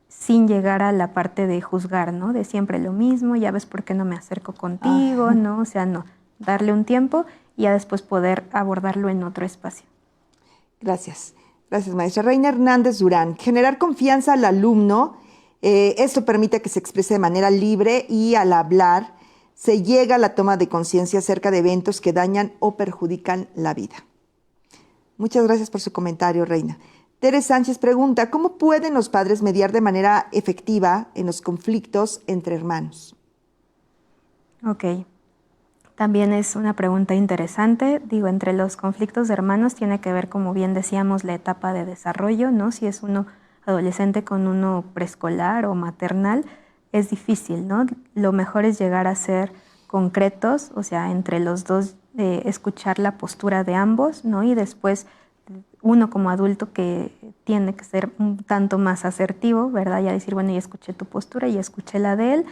sin llegar a la parte de juzgar, ¿no? De siempre lo mismo, ya ves por qué no me acerco contigo, ¿no? O sea, no, darle un tiempo y ya después poder abordarlo en otro espacio. Gracias. Gracias, maestra. Reina Hernández Durán, generar confianza al alumno, esto permite que se exprese de manera libre y al hablar se llega a la toma de conciencia acerca de eventos que dañan o perjudican la vida. Muchas gracias por su comentario, Reina. Tere Sánchez pregunta, ¿cómo pueden los padres mediar de manera efectiva en los conflictos entre hermanos? Ok, también es una pregunta interesante. Digo, entre los conflictos de hermanos tiene que ver, como bien decíamos, la etapa de desarrollo, ¿no? Si es uno adolescente con uno preescolar o maternal, es difícil, ¿no? Lo mejor es llegar a ser concretos, o sea, entre los dos, escuchar la postura de ambos, ¿no? Y después uno como adulto que tiene que ser un tanto más asertivo, ¿verdad? Ya decir, bueno, ya escuché tu postura, ya escuché la de él,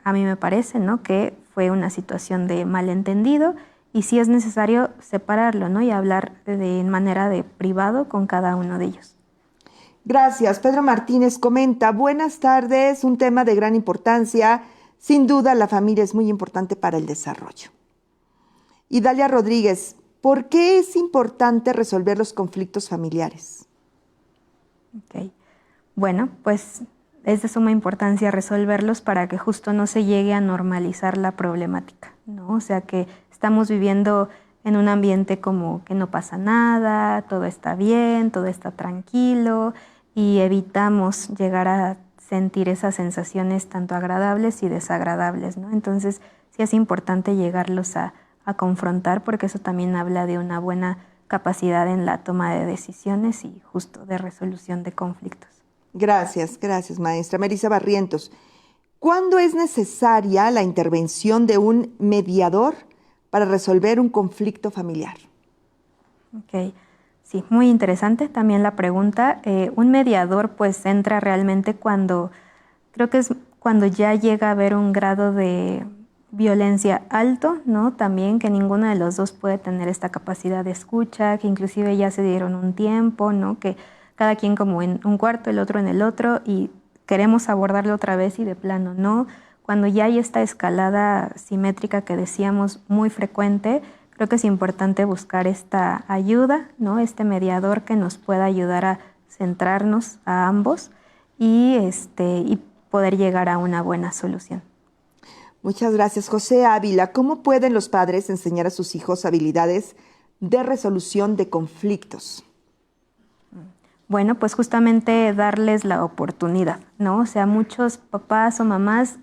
a mí me parece, ¿no? Que fue una situación de malentendido y si es necesario separarlo, ¿no? Y hablar de manera de privado con cada uno de ellos. Gracias. Pedro Martínez comenta, buenas tardes, un tema de gran importancia. Sin duda, la familia es muy importante para el desarrollo. Y Dalia Rodríguez, ¿por qué es importante resolver los conflictos familiares? Ok. Bueno, pues es de suma importancia resolverlos para que justo no se llegue a normalizar la problemática, ¿no? O sea, que estamos viviendo en un ambiente como que no pasa nada, todo está bien, todo está tranquilo y evitamos llegar a sentir esas sensaciones tanto agradables y desagradables, ¿no? Entonces, sí es importante llegarlos a confrontar porque eso también habla de una buena capacidad en la toma de decisiones y justo de resolución de conflictos. Gracias, maestra. Melissa Barrientos, ¿cuándo es necesaria la intervención de un mediador para resolver un conflicto familiar? Ok. Sí, muy interesante también la pregunta. Un mediador pues entra realmente creo que es cuando ya llega a haber un grado de violencia alto, ¿no? También que ninguno de los dos puede tener esta capacidad de escucha, que inclusive ya se dieron un tiempo, ¿no? Que cada quien como en un cuarto, el otro en el otro, y queremos abordarlo otra vez y de plano no. Cuando ya hay esta escalada simétrica que decíamos muy frecuente, creo que es importante buscar esta ayuda, ¿no? Este mediador que nos pueda ayudar a centrarnos a ambos y poder llegar a una buena solución. Muchas gracias, José Ávila. ¿Cómo pueden los padres enseñar a sus hijos habilidades de resolución de conflictos? Bueno, pues justamente darles la oportunidad, ¿no? O sea, muchos papás o mamás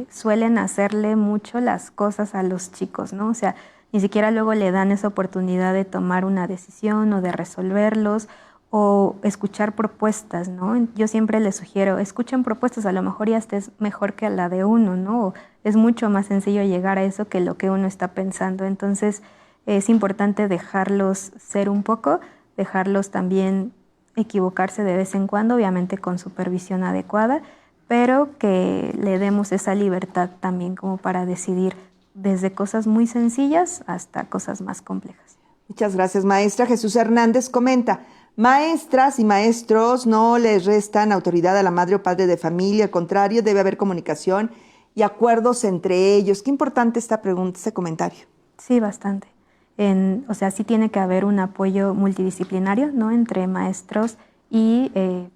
suelen hacerle mucho las cosas a los chicos, ¿no? O sea, ni siquiera luego le dan esa oportunidad de tomar una decisión o de resolverlos o escuchar propuestas, ¿no? Yo siempre les sugiero, escuchen propuestas, a lo mejor ya es mejor que la de uno, ¿no? O es mucho más sencillo llegar a eso que lo que uno está pensando. Entonces, es importante dejarlos ser un poco, dejarlos también equivocarse de vez en cuando, obviamente con supervisión adecuada, pero que le demos esa libertad también como para decidir desde cosas muy sencillas hasta cosas más complejas. Muchas gracias, maestra. Jesús Hernández comenta, maestras y maestros no les restan autoridad a la madre o padre de familia, al contrario, debe haber comunicación y acuerdos entre ellos. Qué importante esta pregunta, este comentario. Sí, bastante. O sea, sí tiene que haber un apoyo multidisciplinario, ¿no? Entre maestros y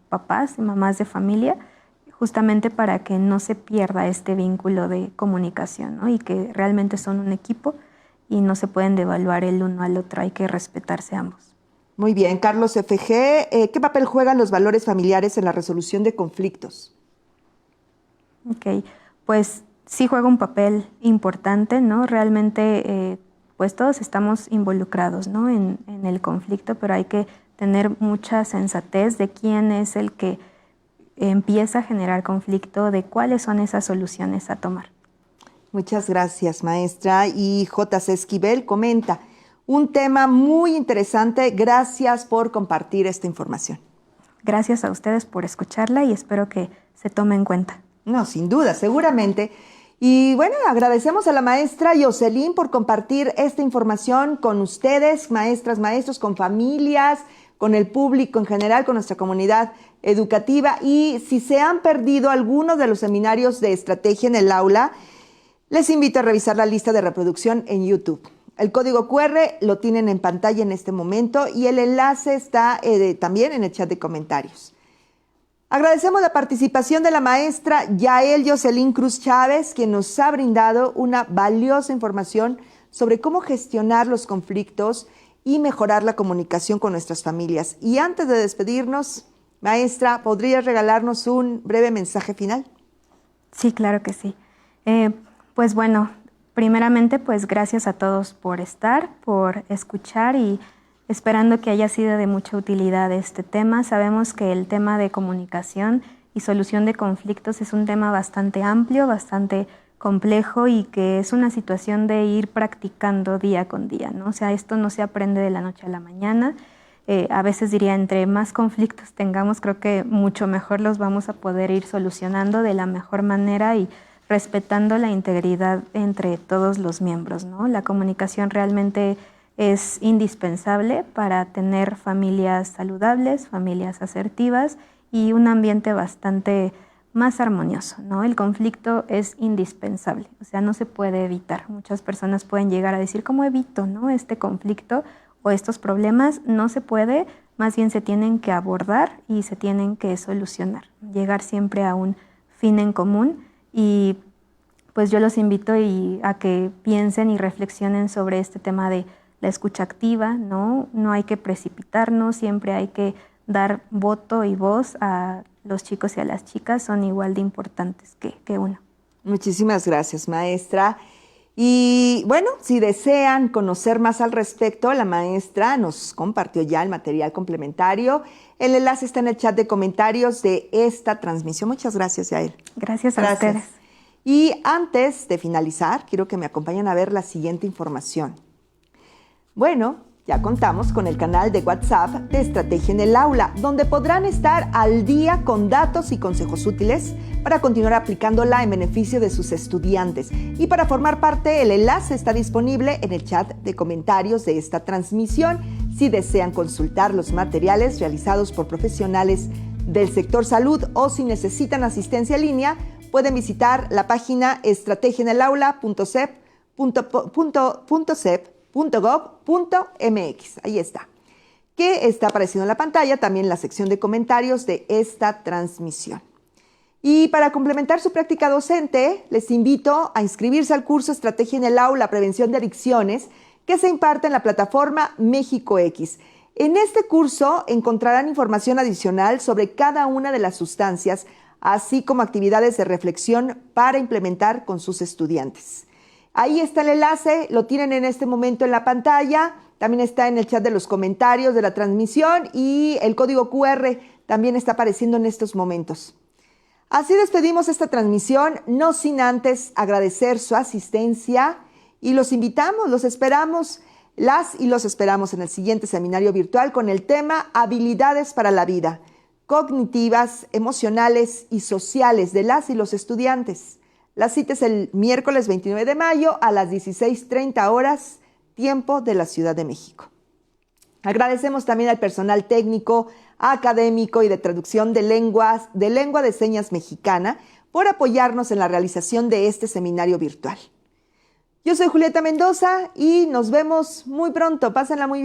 papás y mamás de familia, justamente para que no se pierda este vínculo de comunicación, ¿no? Y que realmente son un equipo y no se pueden devaluar el uno al otro, hay que respetarse ambos. Muy bien, Carlos FG, ¿qué papel juegan los valores familiares en la resolución de conflictos? Ok, pues sí juega un papel importante, ¿no? Realmente, pues todos estamos involucrados, ¿no? en el conflicto, pero hay que tener mucha sensatez de quién es el que empieza a generar conflicto, de cuáles son esas soluciones a tomar. Muchas gracias, maestra. Y J.C. Esquivel comenta, un tema muy interesante. Gracias por compartir esta información. Gracias a ustedes por escucharla y espero que se tome en cuenta. No, sin duda, seguramente. Y bueno, agradecemos a la maestra Yoselín por compartir esta información con ustedes, maestras, maestros, con familias, con el público en general, con nuestra comunidad educativa. Y si se han perdido algunos de los seminarios de estrategia en el aula, les invito a revisar la lista de reproducción en YouTube. El código QR lo tienen en pantalla en este momento y el enlace está también en el chat de comentarios. Agradecemos la participación de la maestra Yael Yoselín Cruz Chávez, quien nos ha brindado una valiosa información sobre cómo gestionar los conflictos y mejorar la comunicación con nuestras familias. Y antes de despedirnos, maestra, ¿podría regalarnos un breve mensaje final? Sí, claro que sí. Pues bueno, primeramente, pues gracias a todos por estar, por escuchar y esperando que haya sido de mucha utilidad este tema. Sabemos que el tema de comunicación y solución de conflictos es un tema bastante amplio, bastante complejo y que es una situación de ir practicando día con día, ¿no? O sea, esto no se aprende de la noche a la mañana. A veces diría, entre más conflictos tengamos, creo que mucho mejor los vamos a poder ir solucionando de la mejor manera y respetando la integridad entre todos los miembros, ¿no? La comunicación realmente es indispensable para tener familias saludables, familias asertivas y un ambiente bastante más armonioso, ¿no? El conflicto es indispensable, o sea, no se puede evitar. Muchas personas pueden llegar a decir, ¿cómo evito, no, este conflicto o estos problemas? No se puede, más bien se tienen que abordar y se tienen que solucionar, llegar siempre a un fin en común. Y pues yo los invito a que piensen y reflexionen sobre este tema de la escucha activa, ¿no? No hay que precipitarnos, siempre hay que dar voto y voz a los chicos y a las chicas, son igual de importantes que uno. Muchísimas gracias, maestra. Y bueno, si desean conocer más al respecto, la maestra nos compartió ya el material complementario. El enlace está en el chat de comentarios de esta transmisión. Muchas gracias, Yael. Gracias a ustedes. Y antes de finalizar, quiero que me acompañen a ver la siguiente información. Bueno, Ya contamos con el canal de WhatsApp de Estrategia en el Aula, donde podrán estar al día con datos y consejos útiles para continuar aplicándola en beneficio de sus estudiantes. Y para formar parte, el enlace está disponible en el chat de comentarios de esta transmisión. Si desean consultar los materiales realizados por profesionales del sector salud o si necesitan asistencia en línea, pueden visitar la página estrategiaenelaula.gov.mx. Ahí está. Que está apareciendo en la pantalla también la sección de comentarios de esta transmisión. Y para complementar su práctica docente, les invito a inscribirse al curso Estrategia en el Aula, Prevención de Adicciones, que se imparte en la plataforma México X. En este curso encontrarán información adicional sobre cada una de las sustancias, así como actividades de reflexión para implementar con sus estudiantes. Ahí está el enlace, lo tienen en este momento en la pantalla, también está en el chat de los comentarios de la transmisión y el código QR también está apareciendo en estos momentos. Así despedimos esta transmisión, no sin antes agradecer su asistencia y los invitamos, los esperamos en el siguiente seminario virtual con el tema Habilidades para la vida, cognitivas, emocionales y sociales de las y los estudiantes. La cita es el miércoles 29 de mayo a las 16:30 horas, tiempo de la Ciudad de México. Agradecemos también al personal técnico, académico y de traducción de lengua de señas mexicana por apoyarnos en la realización de este seminario virtual. Yo soy Julieta Mendoza y nos vemos muy pronto. Pásenla muy bien.